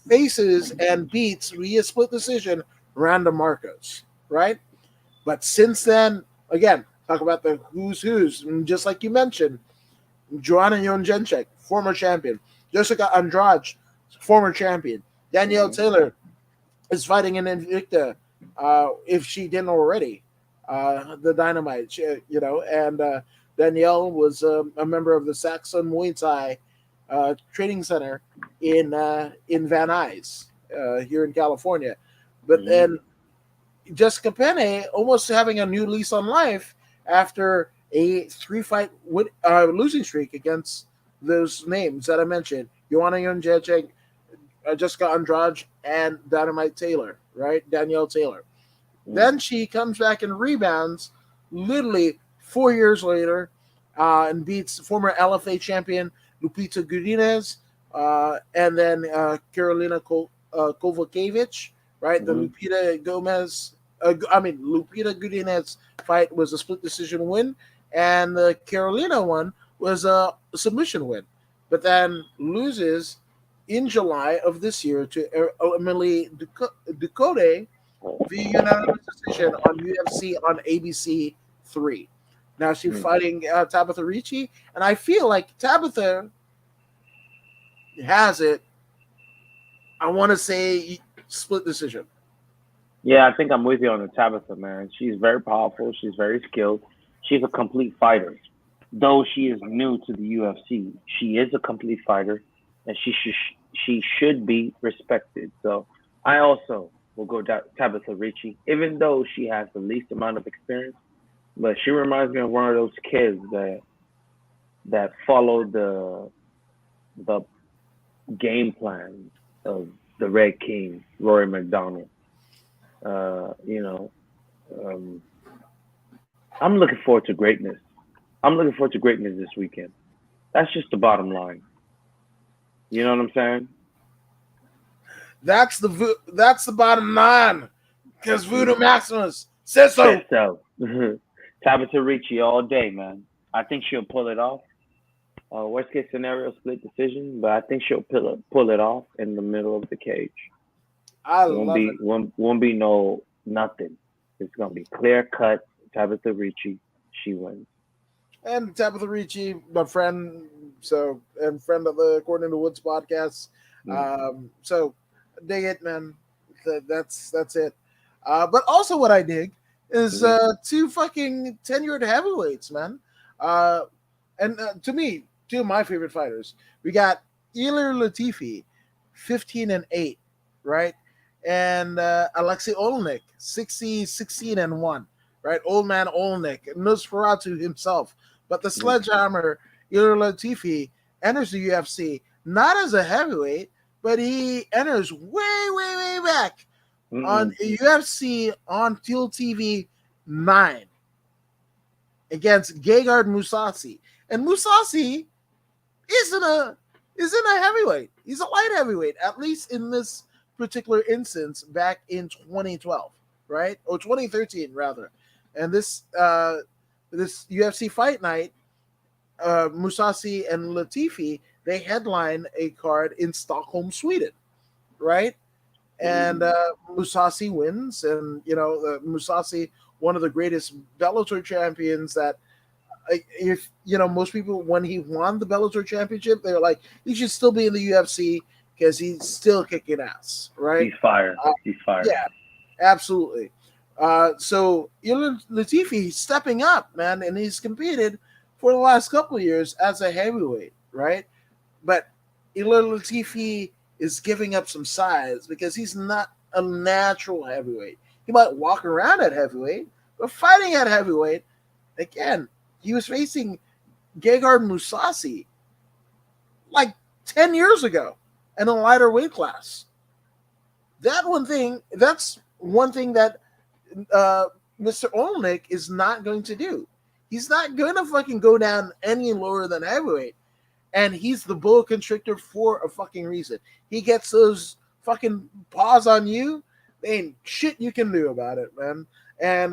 faces and beats via split decision Randa Marcos, right? But since then, again, talk about the who's, and just like you mentioned, Joanna Jędrzejczyk, former champion, Jessica Andrade, former champion, Danielle Taylor is fighting in Invicta, if she didn't already, the Dynamite, and Danielle was a member of the Saxon Muay Thai training center in Van Nuys, here in California. But then Jessica Penne almost having a new lease on life after a 3-fight losing streak against those names that I mentioned: Joanna Jędrzejczyk, Jessica Andrade, and Dynamite Taylor, right? Danielle Taylor. Then she comes back and rebounds literally 4 years later, and beats former LFA champion Lupita Godinez, and then Karolina Kovacevic, right? The Lupita Godinez fight was a split decision win, and the Carolina one was a submission win. but then loses in July of this year to Emily Ducote via unanimous decision on UFC on ABC 3. Now she's fighting Tabitha Ricci, and I feel like Tabitha has it. I want to say split decision. Yeah, I think I'm with you on the Tabitha, man. She's very powerful. She's very skilled. She's a complete fighter. Though she is new to the UFC, she is a complete fighter, and she should be respected. So I also will go Tabitha Ricci, even though she has the least amount of experience. But she reminds me of one of those kids that followed the game plan of the Red King, Rory McDonald. I'm looking forward to greatness. I'm looking forward to greatness this weekend. That's just the bottom line. You know what I'm saying? That's the bottom line. Because Voodoo Maximus says so. Tabitha Ricci all day, man. I think she'll pull it off. Worst case scenario, split decision, but I think she'll pull it off in the middle of the cage. Won't be no nothing. It's gonna be clear cut. Tabitha Ricci, she wins. And Tabitha Ricci, my friend, and friend of the According to Woods podcast. So dig it, man. That's it. But also what I dig is two fucking tenured heavyweights, man. And to me, two of my favorite fighters. We got Ilir Latifi, 15-8, right? And Alexei Olenek, 16-1, right? Old man Olenek, Nosferatu himself. But the sledgehammer, Ilir Latifi, enters the UFC not as a heavyweight, but he enters way back on UFC on Teal TV 9 against Gegard Mousasi. And Mousasi isn't a heavyweight. He's a light heavyweight, at least in this particular instance back in 2012, right? Or 2013 rather. And this UFC Fight Night, Mousasi and Latifi, they headline a card in Stockholm, Sweden, right? And Mousasi wins, and Mousasi, one of the greatest Bellator champions that, if most people, when he won the Bellator championship, they're like, he should still be in the UFC because he's still kicking ass, right? He's fired. He's fired. Yeah, absolutely. So Ilir Latifi stepping up, man, and he's competed for the last couple of years as a heavyweight, right? But Ilir Latifi is giving up some size because he's not a natural heavyweight. He might walk around at heavyweight, but fighting at heavyweight, again, he was facing Gegard Mousasi like 10 years ago in a lighter weight class. That's one thing that Mr. Olenek is not going to do. He's not going to fucking go down any lower than heavyweight. And he's the bull constrictor for a fucking reason. He gets those fucking paws on you. There ain't shit you can do about it, man. And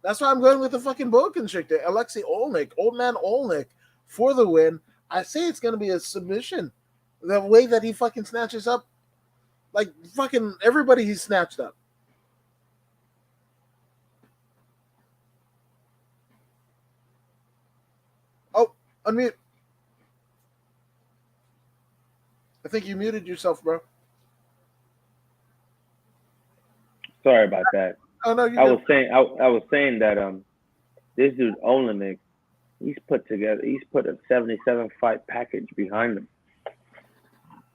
that's why I'm going with the fucking bull constrictor. Alexei Olenek, old man Olenek, for the win. I say it's going to be a submission. The way that he fucking snatches up, like fucking everybody he snatched up. Oh, unmute. I think you muted yourself, bro. Sorry about that. Oh no, I was saying that this dude Olenek, he's put a 77 fight package behind him.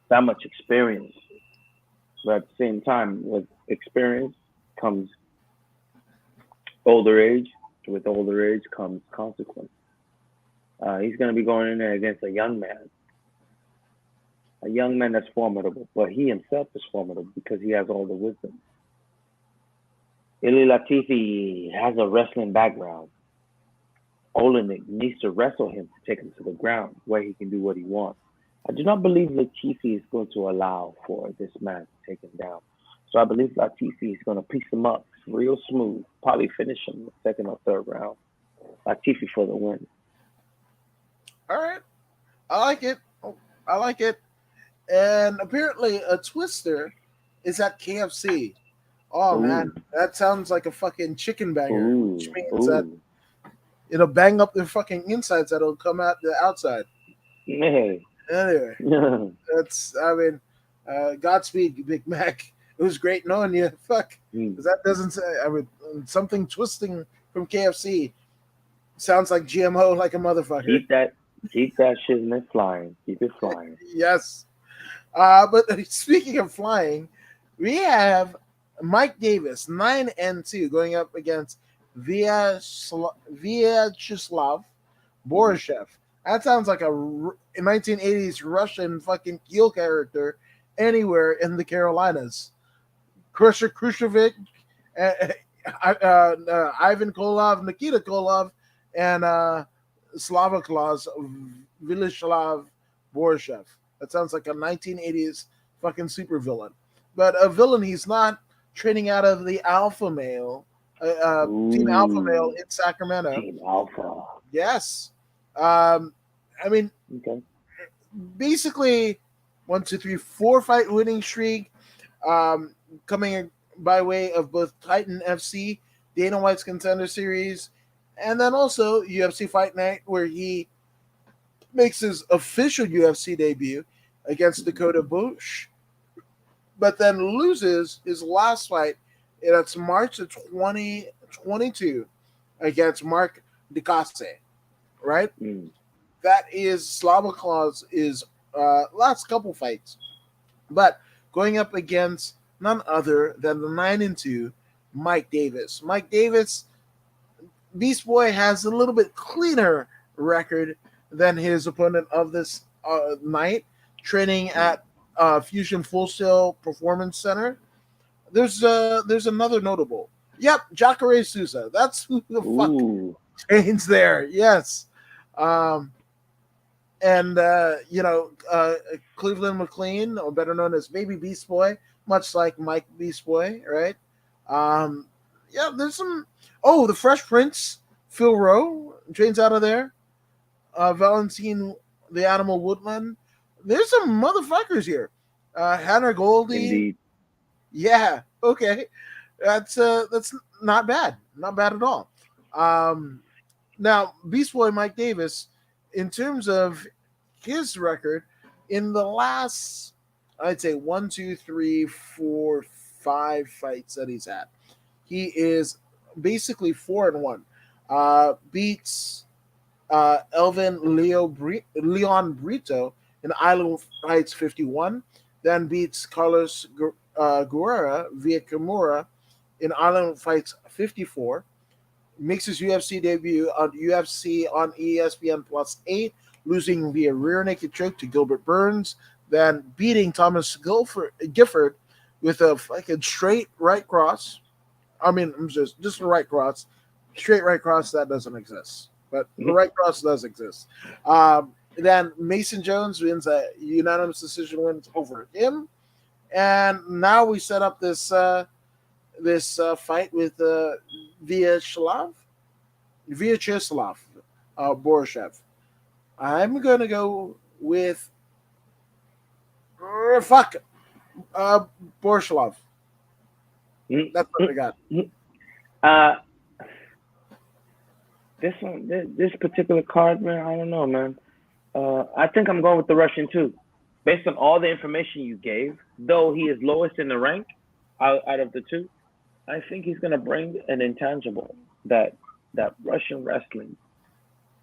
That much experience. But at the same time, with experience comes older age. With older age comes consequence. He's going to be going in there against a young man that's formidable, but he himself is formidable because he has all the wisdom. Ilir Latifi has a wrestling background. Olenek needs to wrestle him to take him to the ground where he can do what he wants. I do not believe Latifi is going to allow for this man to take him down. So I believe Latifi is going to piece him up real smooth, probably finish him in the second or third round. Latifi for the win. All right. I like it. I like it. And apparently, a Twister is at KFC. Oh man, Ooh, that sounds like a fucking chicken banger, which ooh, means that ooh. it'll bang up their fucking insides that'll come out the outside. Hey. Anyway, that's I mean, Godspeed, Big Mac. It was great knowing you. Fuck, Mm. 'cause that doesn't say. I mean, something twisting from KFC sounds like GMO, like a motherfucker. Keep that, keep that shipment flying. Keep it flying. Yes. But speaking of flying, we have Mike Davis, 9-2, going up against Vyacheslav Mm. Borishev. That sounds like a 1980s Russian fucking heel character anywhere in the Carolinas. Khrushchev, Ivan Kolov, Nikita Kolov, and Slavaklaus Vilislav Borishev. That sounds like a 1980s fucking supervillain. But a villain he's not, training out of the Alpha Male, Team Alpha Male Ooh, in Sacramento. Team Alpha. Yes. I mean, Okay. basically, 1, 2, 3, 4 fight winning streak, coming by way of both Titan FC, Dana White's Contender Series, and then also UFC Fight Night, where he makes his official UFC debut against Dakota Bush, but then loses his last fight. That's March of 2022 against Mark Dicase, right? Mm. That is Slava Claus is last couple fights, but going up against none other than the 9-2 Mike Davis. Mike Davis, Beast Boy, has a little bit cleaner record than his opponent of this night, training Mm. at Fusion Full Sail Performance Center. There's another notable. Yep, Jacare Souza. That's who the fuck Ooh. trains there. Yes. Um, and Cleveland McLean, or better known as Baby Beast Boy, much like Mike Beast Boy, right? Um, yeah, there's some. Oh, the Fresh Prince, Phil Rowe trains out of there. Valentine, the Animal Woodland. There's some motherfuckers here. Hannah Goldie. Indeed. Yeah, okay, that's not bad, not bad at all. Um, Now, Beast Boy Mike Davis, in terms of his record, in the last, I'd say 1, 2, 3, 4, 5 fights that he's had, he is basically 4-1. Beats Elvin Leon Brito in Island Heights 51, then beats Carlos Guerrera via Kimura in Island Fights 54, makes his UFC debut on UFC on ESPN Plus 8, losing via rear naked choke to Gilbert Burns, then beating Thomas Gifford with a fucking straight right cross. I mean, just a right cross. Straight right cross, that doesn't exist. But the right cross does exist. Then Mason Jones wins a unanimous decision win over him. And now we set up this fight with Vyacheslav Borishev. I'm gonna go with fuck Borishev. Mm. That's what I got. Uh, this particular card, man, I don't know, man. I think I'm going with the Russian too, based on all the information you gave. Though he is lowest in the rank out of the two, I think he's gonna bring an intangible that Russian wrestling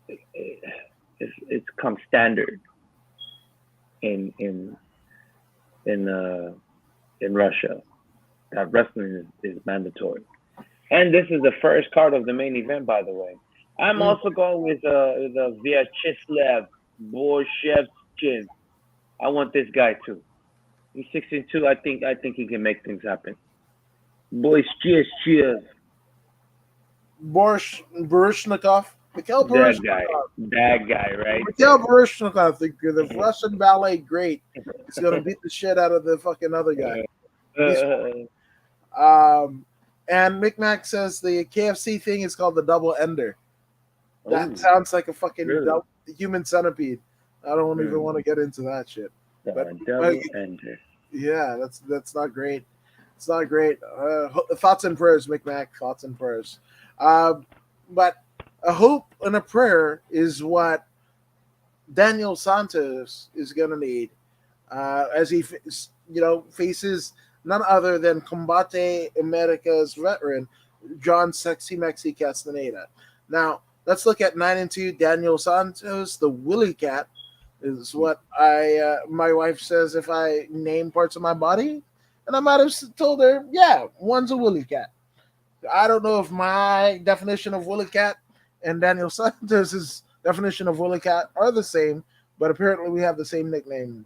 it's come standard in Russia. That wrestling is mandatory. And this is the first card of the main event, by the way. I'm also going with the Vyacheslav Borshevchin. I want this guy too. He's 6-2. I think he can make things happen. Boys, cheers. Baryshnikov. Mikhail That guy. Baryshnikov. That guy, right? Mikhail Baryshnikov, the Russian ballet great, is going to beat the shit out of the fucking other guy. And Micmac says the KFC thing is called the double ender. That sounds like a fucking really? human centipede. I don't even want to get into that shit. The double ender. Yeah, that's not great. It's not great. Thoughts and prayers, McMack. Thoughts and prayers. But a hope and a prayer is what Daniel Santos is gonna need as he, faces none other than Combate America's veteran John Sexy Mexi Castaneda. Now let's look at 9-2 Daniel Santos, the Willy Cat. Is what my wife says if I name parts of my body, and I might have told her, yeah, one's a woolly cat. I don't know if my definition of woolly cat and Daniel Santos's definition of woolly cat are the same, but apparently we have the same nickname.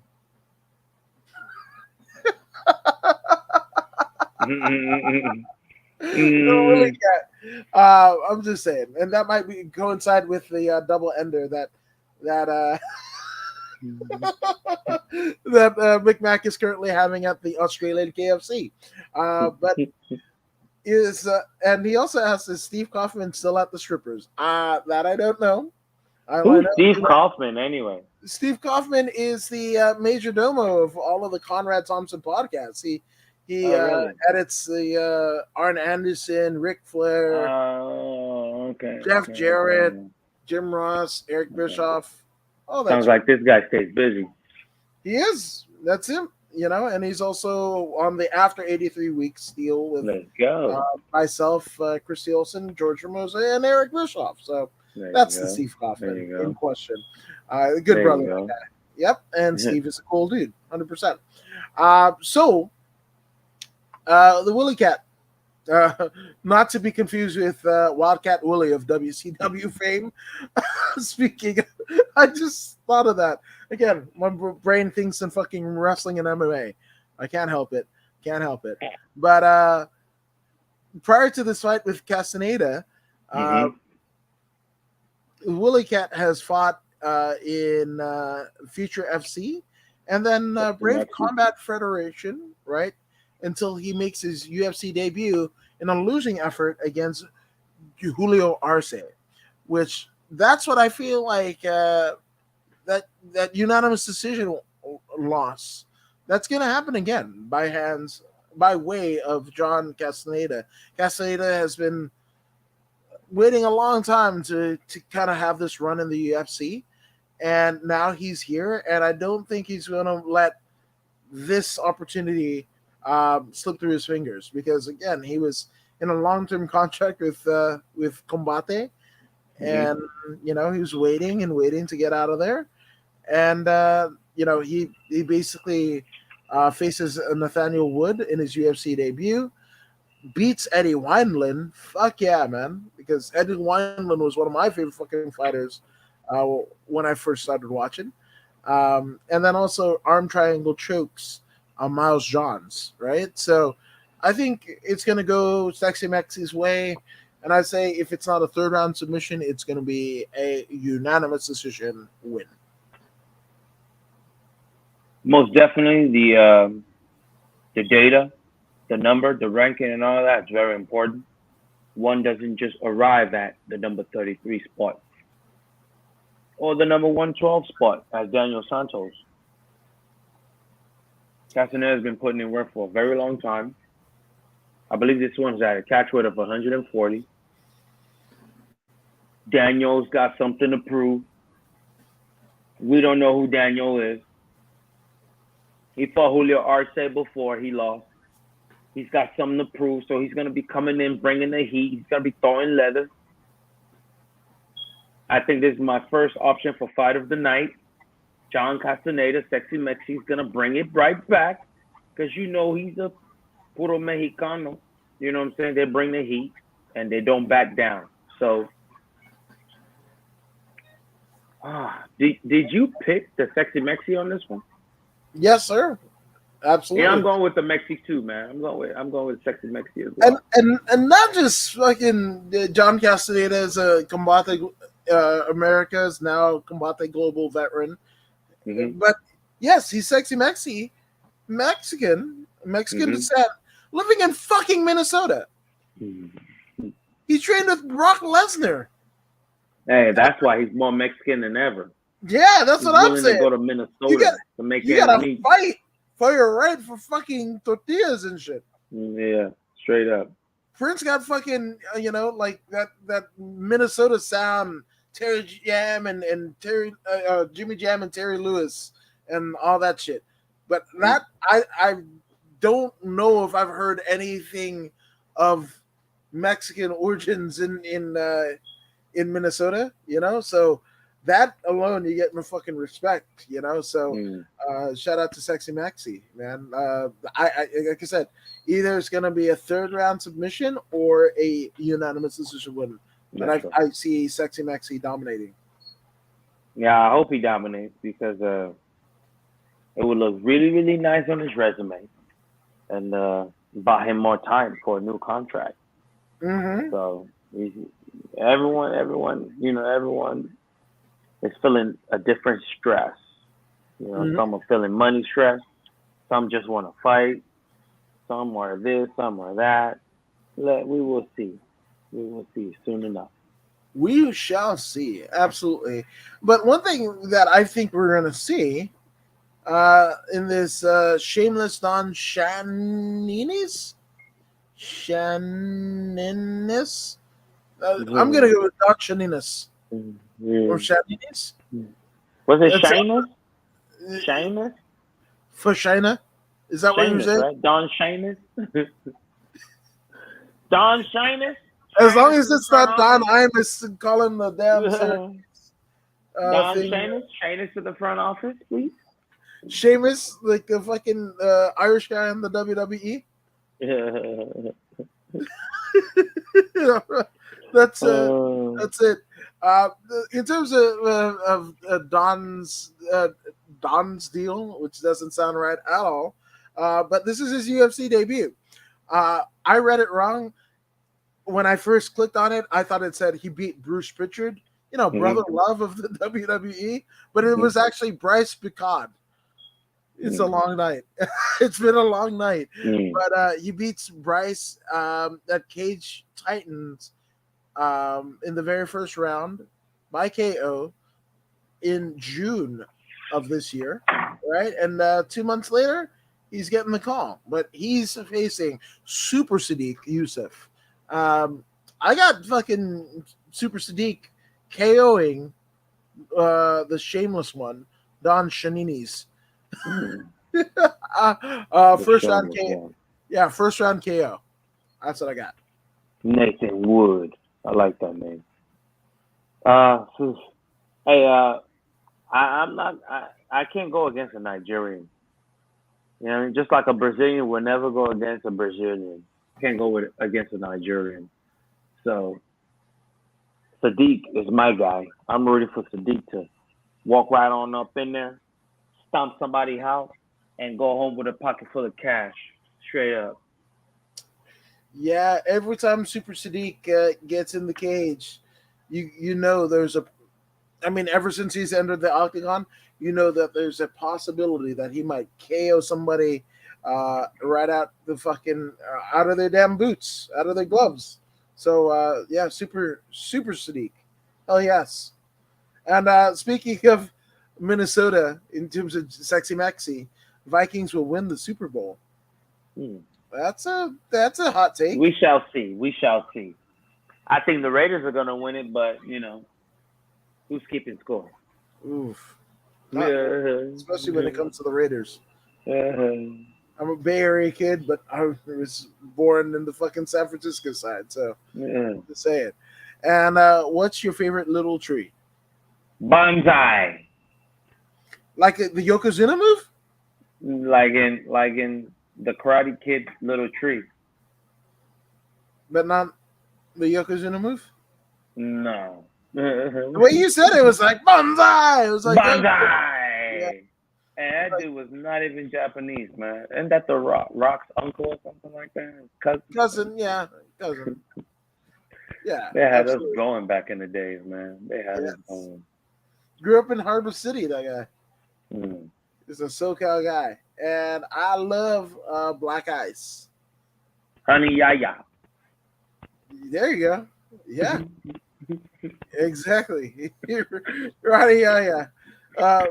Woolly cat. I'm just saying, and that might coincide with the double ender that that McMack is currently having at the Australian KFC. But and he also asks, is Steve Kaufman still at the strippers? That I don't know. Who's Steve Kaufman anyway? Steve Kaufman is the major domo of all of the Conrad Thompson podcasts. He really? Edits the Arn Anderson, Ric Flair, Jeff Jarrett, Jim Ross, Eric Bischoff. Oh, that sounds like this guy stays busy. He is. That's him. And he's also on the After 83 Weeks deal with myself, Christy Olsen, George Ramosa, and Eric Bischoff. So that's the Steve Kaufman in question. Good brother. Yep. And Steve is a cool dude, 100%. So the Willy Cat, not to be confused with Wildcat Willie of WCW fame. Speaking, I just thought of that. Again, my brain thinks in fucking wrestling and MMA. I can't help it. But prior to this fight with Castaneda, Willy Cat has fought in Future FC and then Brave Combat Federation, right? Until he makes his UFC debut in a losing effort against Julio Arce, which that's what I feel like that unanimous decision loss. That's going to happen again by way of John Castaneda. Castaneda has been waiting a long time to kind of have this run in the UFC, and now he's here, and I don't think he's going to let this opportunity slip through his fingers, because again, he was in a long-term contract with Combate, and he was waiting to get out of there, and he basically faces Nathaniel Wood in his UFC debut, beats Eddie Wineland. Fuck yeah, man, because Eddie Wineland was one of my favorite fucking fighters when I first started watching, and then also arm triangle chokes Miles Johns, right? So I think it's going to go Sexy Mexi's way, and I say if it's not a third round submission, it's going to be a unanimous decision win. Most definitely, the data, the number, the ranking, and all that is very important. One doesn't just arrive at the number 33 spot or the number 112 spot as Daniel Santos. Castaneda has been putting in work for a very long time. I believe this one's at a catch weight of 140. Daniel's got something to prove. We don't know who Daniel is. He fought Julio Arce before he lost. He's got something to prove, so he's going to be coming in, bringing the heat. He's going to be throwing leather. I think this is my first option for fight of the night. John Castaneda, Sexy Mexi, is going to bring it right back because he's a puro Mexicano. You know what I'm saying? They bring the heat and they don't back down. So, did you pick the Sexy Mexi on this one? Yes, sir. Absolutely. Yeah, I'm going with the Mexi too, man. I'm going with Sexy Mexi as well. And not just fucking John Castaneda is a Combate America's now Combate Global veteran. But yes, he's Sexy Mexi, Mexican descent, living in fucking Minnesota. He trained with Brock Lesnar. Hey, that's why he's more Mexican than ever. Yeah, that's He's what I'm willing saying. to go to Minnesota to make You ends gotta meet. fight for your right for fucking tortillas and shit. Yeah, straight up. Prince got fucking, like that Minnesota sound, Terry Jam and Terry Jimmy Jam and Terry Lewis and all that shit. But that I don't know if I've heard anything of Mexican origins in Minnesota. So that alone, you get my fucking respect. So shout out to Sexy Maxi, man. I like I said, either it's gonna be a third round submission or a unanimous decision win. And I see Sexy Maxi dominating. Yeah, I hope he dominates because it would look really, really nice on his resume and buy him more time for a new contract. Mm-hmm. So everyone is feeling a different stress. Some are feeling money stress. Some just want to fight. Some are this, some are that. We will see. We will see soon enough. We shall see, absolutely. But one thing that I think we're going to see in this Shameless Don Shaninis? I'm going to go with Don Shaninis. Or Shaninis? Was it Shamus? Shamus? For Shina? Is that what you're saying? Right? Don Shamus? Don Shamus? As long as it's not Don Imus calling the damn Don Shamus? Shamus to the front office, please? Sheamus, like the fucking Irish guy in the WWE? That's it. In terms of Don's deal, which doesn't sound right at all, but this is his UFC debut. I read it wrong. When I first clicked on it, I thought it said he beat Bruce Pritchard, brother love of the WWE, but it was actually Bryce Picard. It's a long night. It's been a long night. But he beats Bryce at Cage Titans in the very first round by KO in June of this year, right? And 2 months later, he's getting the call. But he's facing Super Sadiq Youssef. I got fucking Super Sadiq KOing the shameless one, Don Shaninis. First round KO. Yeah, first round KO. That's what I got. Nathan Wood. I like that name. I can't go against a Nigerian. Just like a Brazilian will never go against a Brazilian. Can't go against a Nigerian. So Sadiq is my guy. I'm ready for Sadiq to walk right on up in there, stomp somebody's house, and go home with a pocket full of cash. Straight up. Yeah, every time Super Sadiq gets in the cage, you know there's ever since he's entered the octagon, you know that there's a possibility that he might KO somebody right out the fucking out of their damn boots, out of their gloves. So yeah, super Sadiq. Hell yes. And speaking of Minnesota, in terms of Sexy Maxi, Vikings will win the Super Bowl. That's a hot take. We shall see. We shall see. I think the Raiders are going to win it, but who's keeping score? Oof. Especially when it comes to the Raiders. I'm a Bay Area kid, but I was born in the fucking San Francisco side, so just say it. And what's your favorite little tree? Bonsai. Like the Yokozuna move? Like in the Karate Kid little tree. But not the Yokozuna move? No. The way you said it was like bonsai. It was like bonsai. Yeah. And that dude was not even Japanese, man. Isn't that the Rock's uncle or something like that? Cousin. Yeah. They had us going back in the days, man. They had us going. Grew up in Harbor City, that guy. He's a SoCal guy. And I love Black Ice. Honey Yaya. There you go. Yeah. Exactly. Honey Yaya.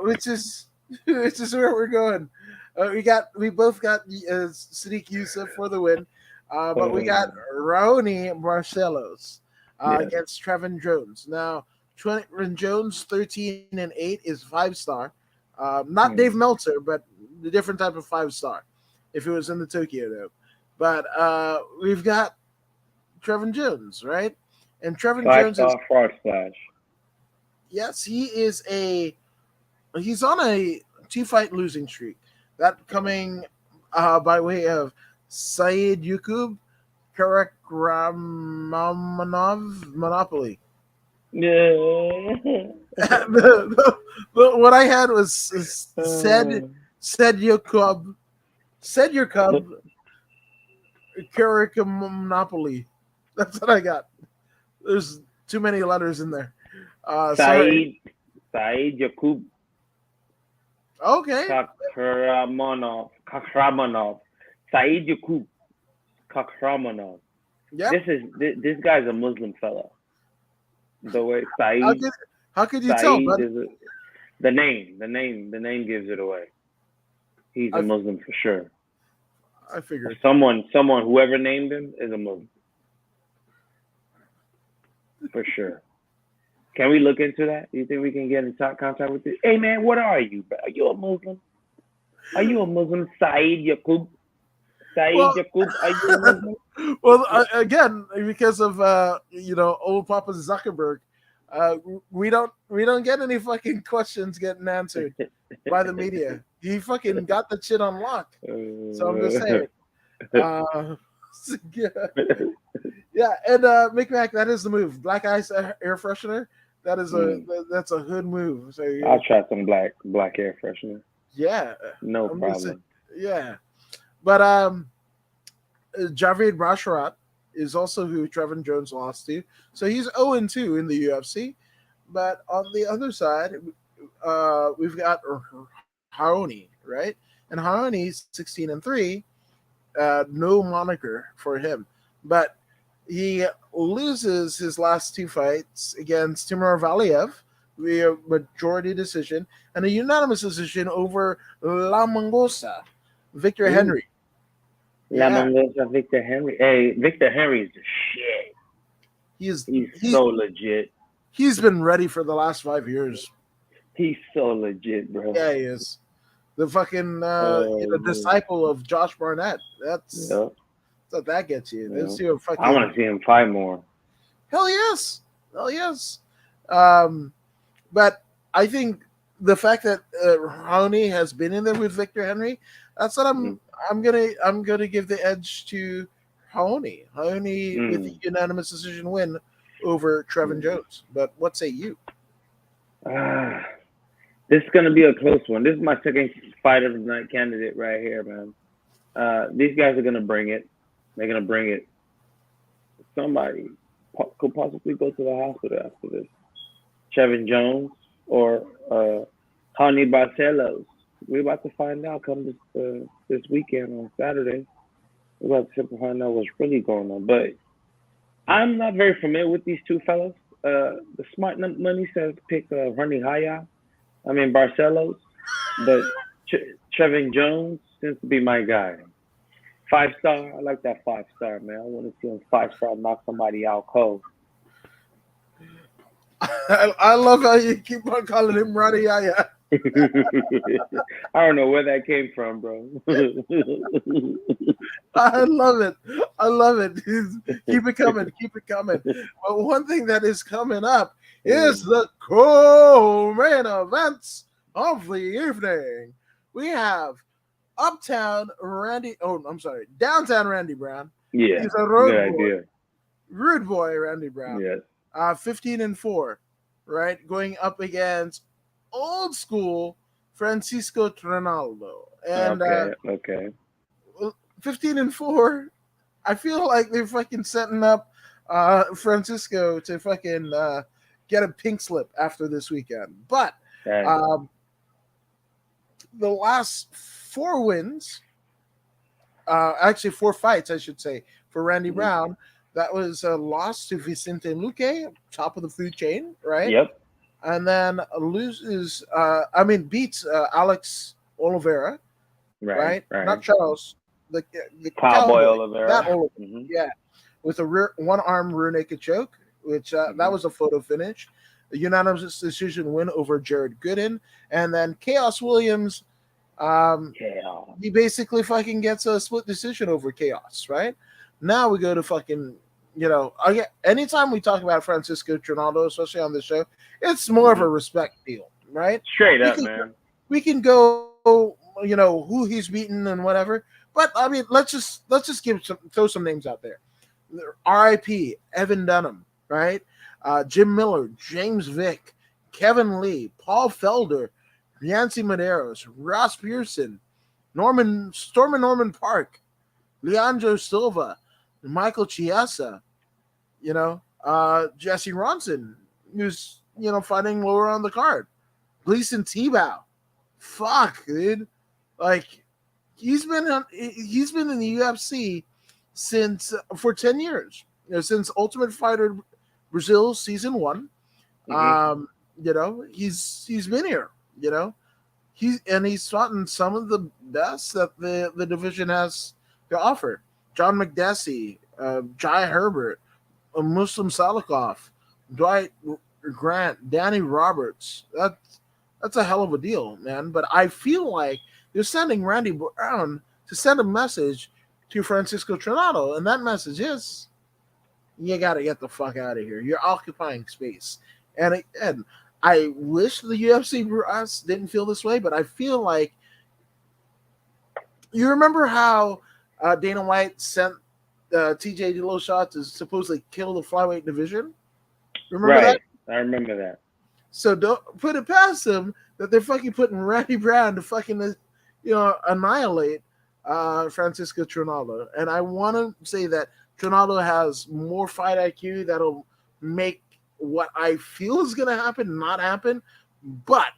which is where we're going. We both got Sadiq Youssef for the win, but we got Raoni Barcelos against Trevin Jones. Now, Trevin Jones 13-8 is 5-star, not Dave Meltzer, but the different type of 5-star. If it was in the Tokyo Dome, but we've got Trevin Jones, right? And Trevin Jones is fraud splash. Yes, he's on a 2-fight losing streak. That coming by way of Said Yukub Karakramanov Monopoly. Yeah. What I had was said Yukub Karakramonopoly. That's what I got. There's too many letters in there. Said Yakub. Okay. Kakramanov. Said Yakub Kakramanov. Yeah. This guy's a Muslim fella. The way Said. How could you tell? The name gives it away. He's a Muslim for sure. I figured. Someone, whoever named him is a Muslim. For sure. Can we look into that? Do you think we can get in contact with this? Hey man, what are you? Are you a Muslim? Are you a Muslim? Said Yakub? Yakub, are you a Muslim? Well, again, because of old Papa Zuckerberg, we don't get any fucking questions getting answered by the media. He fucking got the shit on lock. So I'm just saying. Yeah, and Mick, that is the move. Black ice air freshener. That is that's a hood move. So I'll try some black air freshener. Yeah, no problem. Yeah, but Javid Basharat is also who Trevin Jones lost to. So he's 0-2 in the UFC. But on the other side, we've got Haroni, right? And Haroni's 16-3. No moniker for him. But he loses his last 2 fights against Timur Valiev via majority decision and a unanimous decision over La Mongosa, Victor Henry. La Mongosa, Victor Henry. Hey, Victor Henry's the shit. He's so legit. He's been ready for the last 5 years. He's so legit, bro. Yeah, he is. The fucking disciple of Josh Barnett. That's what that gets you. I want to see him fight more. Hell yes. But I think the fact that Raoni has been in there with Victor Henry, that's what I'm gonna give the edge to Raoni. Raoni with the unanimous decision win over Trevin Jones. But what say you? This is gonna be a close one. This is my second fight of the night candidate right here, man. These guys are gonna bring it. They're gonna bring it. Somebody could possibly go to the hospital after this. Trevin Jones or Honey Barcelos. We're about to find out come this weekend on Saturday. We're about to find out what's really going on. But I'm not very familiar with these two fellas. The smart money says pick Barcelos, but Trevin Jones seems to be my guy. 5-star, I like that 5-star, man. I want to see him 5-star knock somebody out cold. I love how you keep on calling him Ronnie Yaya. I don't know where that came from, bro. I love it. Keep it coming. But one thing that is coming up is the co-main events of the evening. We have Downtown Randy Brown. Yeah, he's a rude boy, Randy Brown. Yes. 15-4, right? Going up against old school Francisco Trinaldo. And okay. 15-4. I feel like they're fucking setting up Francisco to fucking get a pink slip after this weekend. But the last 4 wins, actually 4 fights, I should say, for Randy Brown. That was a loss to Vicente Luque, top of the food chain, right? Yep. and then loses. Beats Alex Oliveira, right? Not Charles, the Cowboy cowboy. Oliveira. That Oliveira, Mm-hmm. yeah, with a one arm rear naked choke, which that was a photo finish. A unanimous decision win over Jared Gooden, and then Chaos Williams. He basically fucking gets a split decision over Chaos, right? Now we go to fucking, anytime we talk about Francisco Trinaldo, especially on this show, it's more of a respect deal, right? Straight up, man. We can go, who he's beaten and whatever, but I mean, let's just throw some names out there. R.I.P. Evan Dunham, right? Jim Miller, James Vick, Kevin Lee, Paul Felder, Yancy Medeiros, Ross Pearson, Norman Park, Leandro Silva, Michael Chiesa, Jessie Ronson, who's fighting lower on the card, Gleason Tebow. Fuck, dude. Like he's been in the UFC for 10 years. Since Ultimate Fighter Brazil season 1. He's been here. He's fought in some of the best that the division has to offer. John McDessie, Jai Herbert, Muslim Salikov, Dwight Grant, Danny Roberts. That's a hell of a deal, man. But I feel like they're sending Randy Brown to send a message to Francisco Trinaldo, and that message is, you got to get the fuck out of here. You're occupying space. And I wish the UFC brass didn't feel this way, but I feel like, you remember how Dana White sent TJ Dillashaw to supposedly kill the flyweight division? Remember that? I remember that. So don't put it past them that they're fucking putting Randy Brown to fucking annihilate Francisco Trinaldo. And I want to say that Trinaldo has more fight IQ that'll make what I feel is going to happen not happen, but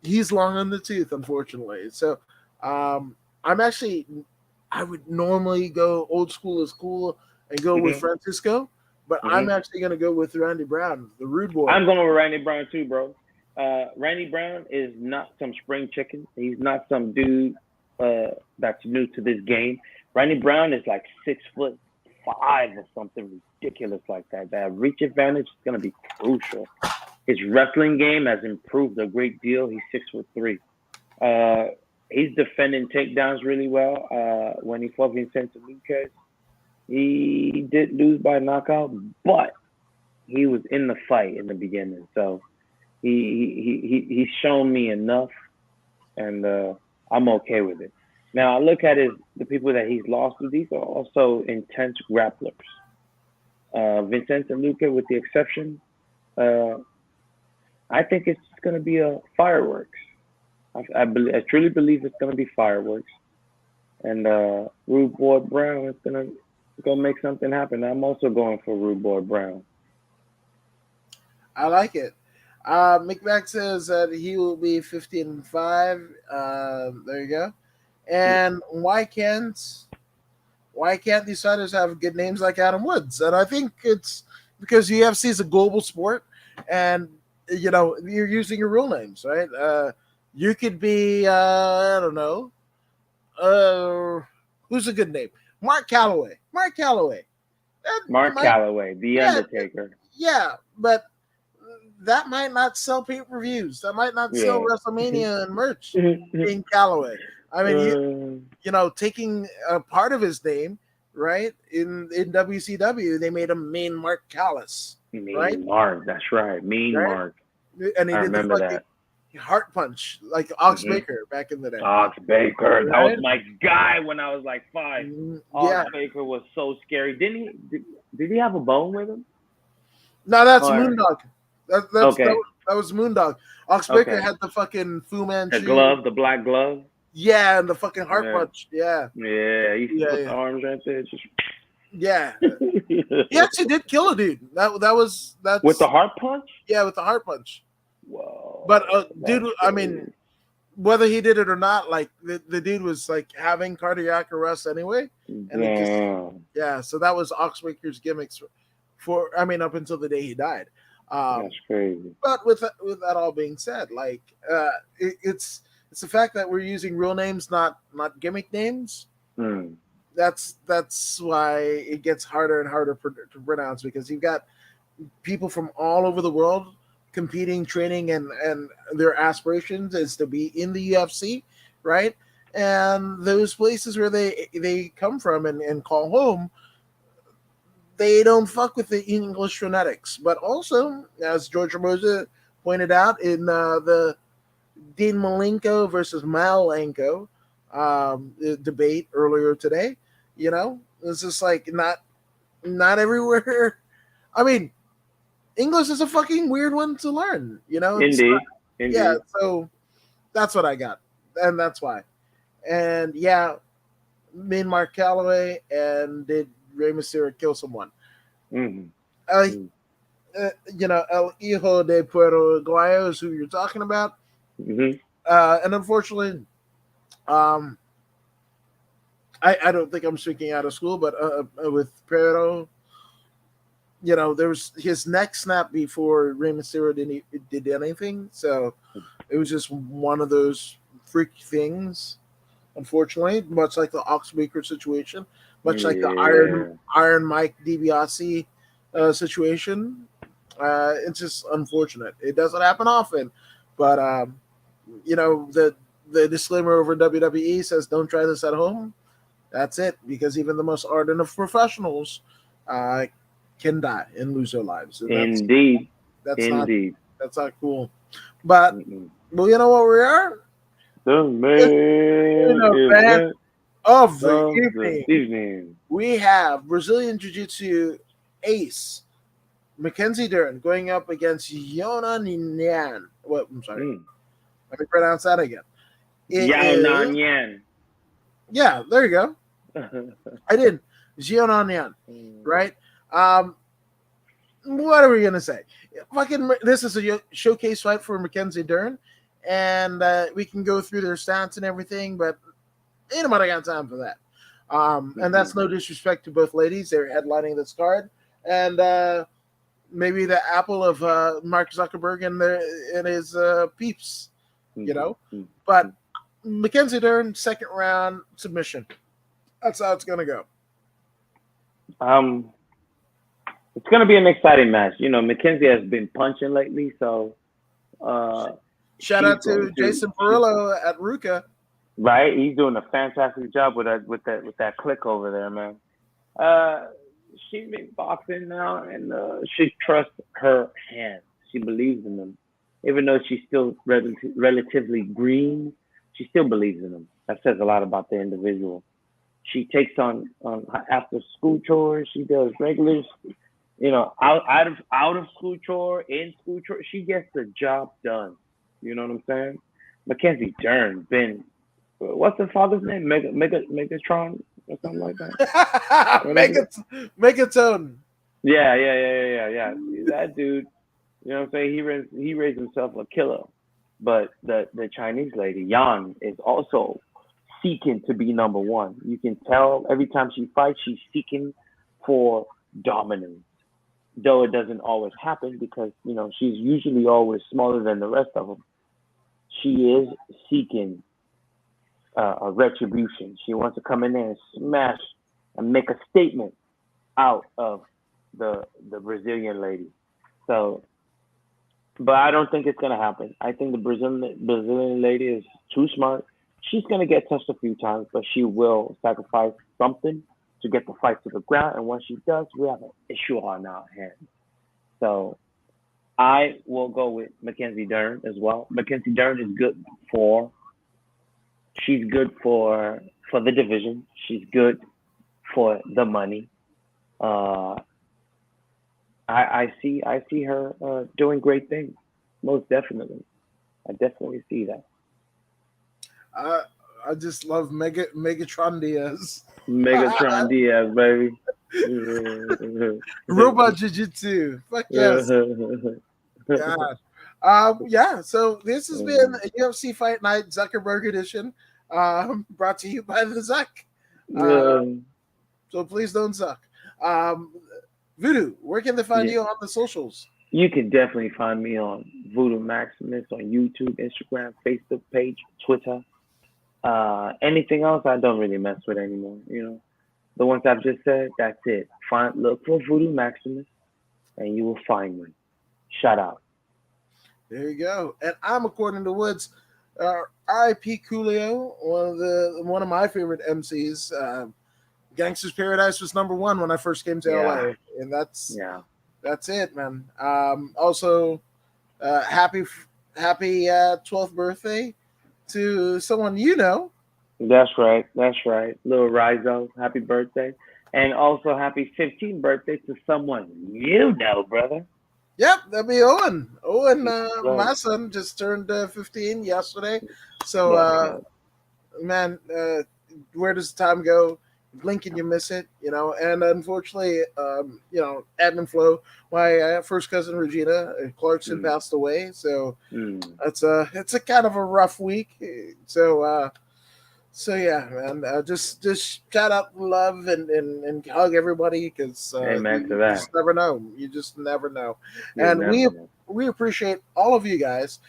he's long on the tooth, unfortunately. So I would normally go old school is cool and go with Francisco, but I'm actually going to go with Randy Brown, the rude boy. I'm going with Randy Brown too, bro. Randy Brown is not some spring chicken. He's not some dude that's new to this game. Randy Brown is like 6'5" or something ridiculous like that. That reach advantage is going to be crucial. His wrestling game has improved a great deal. He's 6'3". He's defending takedowns really well. When he fought Vincent Lucas, he did lose by knockout, but he was in the fight in the beginning. So he's shown me enough, and I'm okay with it. Now I look at the people that he's lost to. These are also intense grapplers. Vincent Luque, with the exception, I think it's going to be a fireworks. I truly believe it's going to be fireworks, and Rude Boy Brown is going to go make something happen. I'm also going for Rude Boy Brown. I like it. McMack says that he will be 15-5. There you go. And why can't these fighters have good names like Adam Woods? And I think it's because UFC is a global sport, and you're using your real names, right? You could be I don't know, who's a good name? Mark Calloway, the Undertaker. Yeah, but that might not sell pay-per-views. That might not sell WrestleMania and merch. Being Calloway. I mean, taking a part of his name, right? In WCW, they made him Mean Mark Callis. Mean Mark, that's right. Mark. And he did the fucking heart punch, like Ox Baker back in the day. Ox Baker. That was my guy when I was like 5. Ox Baker was so scary. Did he have a bone with him? No, that's Moondog. That was Moondog. Ox Baker had the fucking Fu Manchu. The glove, the black glove. Yeah, and the fucking heart punch. Yeah. Yeah, he put the arms right there. Yeah. He actually did kill a dude. That's with the heart punch? Yeah, with the heart punch. Whoa. But dude, crazy. I mean, whether he did it or not, like the dude was like having cardiac arrest anyway. And so that was Ox Baker's gimmicks up until the day he died. That's crazy. But with that all being said, like it's the fact that we're using real names, not gimmick names. Mm. That's why it gets harder and harder to pronounce, because you've got people from all over the world competing, training, and their aspirations is to be in the UFC, right? And those places where they come from and call home, they don't fuck with the English phonetics. But also, as George Ramosa pointed out in the Dean Malenko versus Malenko debate earlier today, it's just like not everywhere. I mean, English is a fucking weird one to learn, Indeed. Yeah, so that's what I got, and that's why. And yeah, me and Mark Calloway, and did Rey Mysterio kill someone? Mm-hmm. El Hijo de Puerto Aguayo is who you're talking about. Mm-hmm. And unfortunately, I don't think I'm speaking out of school, but with Pero, there was his neck snapped before Rey Mysterio did anything. So it was just one of those freak things, unfortunately, much like the Oxbaker situation, much like the Iron Mike DiBiase situation. It's just unfortunate. It doesn't happen often, but the disclaimer over WWE says don't try this at home. That's it, because even the most ardent of professionals can die and lose their lives. And Indeed. That's Indeed. That's not cool. But well, you know what we are? The main event of the evening. We have Brazilian Jiu-Jitsu ace Mackenzie Dern going up against Yona Nyan. Well, I'm sorry. Let me pronounce that again. Yona Nyan. Yeah, there you go. I did. Yona Nyan. Right? What are we gonna say? Fucking, this is a showcase fight for Mackenzie Dern, and we can go through their stats and everything, but ain't nobody got time for that. And that's no disrespect to both ladies. They're headlining this card, and maybe the apple of Mark Zuckerberg and his peeps, But Mackenzie Dern, second round submission. That's how it's gonna go. It's going to be an exciting match. Mackenzie has been punching lately, so shout out to Jason Perillo at Ruka. Right, he's doing a fantastic job with that click over there, man. She's been boxing now, and she trusts her hands. She believes in them, even though she's still relatively green. She still believes in them. That says a lot about the individual. She takes on after school chores. She does regulars. Out of school chore, in school chore, she gets the job done. You know what I'm saying? Mackenzie Dern been, what's her father's name? Megatron or something like that. Megatone. Yeah. That dude, you know what I'm saying? He raised himself a killer. But the Chinese lady, Yan, is also seeking to be number one. You can tell every time she fights, she's seeking for dominance. Though it doesn't always happen, because she's usually always smaller than the rest of them. She is seeking a retribution. She wants to come in there and smash and make a statement out of the Brazilian lady. So, but I don't think it's gonna happen. I think the Brazilian lady is too smart. She's gonna get touched a few times, but she will sacrifice something to get the fight to the ground, and once she does, we have an issue on our hands. So I will go with Mackenzie Dern as well. Mackenzie Dern is good for the division. She's good for the money. I see her doing great things. Most definitely. I definitely see that. I just love Megatron Diaz. Megatron Diaz, baby. Robot Jiu-Jitsu. Fuck yes. God. Yeah, so this has been a UFC Fight Night Zuckerberg edition, brought to you by the Zuck. So please don't suck. Voodoo, where can they find you on the socials? You can definitely find me on Voodoo Maximus on YouTube, Instagram, Facebook page, Twitter. Anything else I don't really mess with anymore. The ones I've just said, that's it. Look for Voodoo Maximus, and you will find me. Shout out. There you go. And I'm According to Woods. R.I.P. Coolio, one of my favorite MCs. Gangster's Paradise was #1 when I first came to LA, and that's it, man. Also, happy 12th birthday to someone you know. That's right. Little Rizo, happy birthday. And also happy 15th birthday to someone you know, brother. Yep, that'd be Owen. Owen, my son, just turned 15 yesterday. So, man, where does the time go? Blink and you miss it, And unfortunately, Ed and Flo, my first cousin Regina Clarkson passed away. So it's a kind of a rough week. So yeah, man. Just shout out love and hug everybody because amen to that. Just never know. You just never know. And we appreciate all of you guys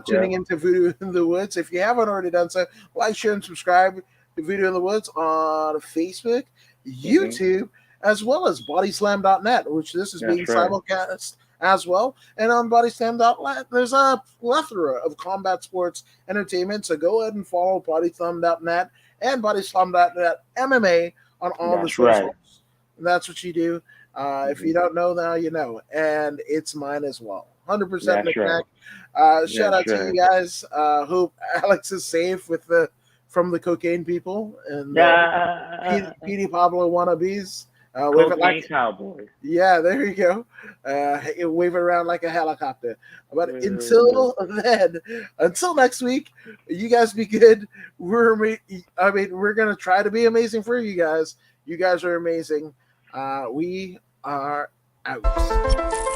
tuning into Voodoo in the Woods. If you haven't already done so, like, share, and subscribe to Voodoo in the Woods on Facebook, YouTube, as well as bodyslam.net, which this is being simulcast as well. And on bodyslam.net, there's a plethora of combat sports entertainment. So go ahead and follow bodyslam.net and bodyslam.net MMA on all the socials. And that's what you do. If you don't know, now you know. And it's mine as well. 100% McNack. Shout out to you guys. Hope Alex is safe from the cocaine people and Petey Pablo wannabes. Wave it like cowboy. Yeah, there you go. Wave it around like a helicopter. But until next week, you guys be good. We're gonna try to be amazing for you guys. You guys are amazing. We are out.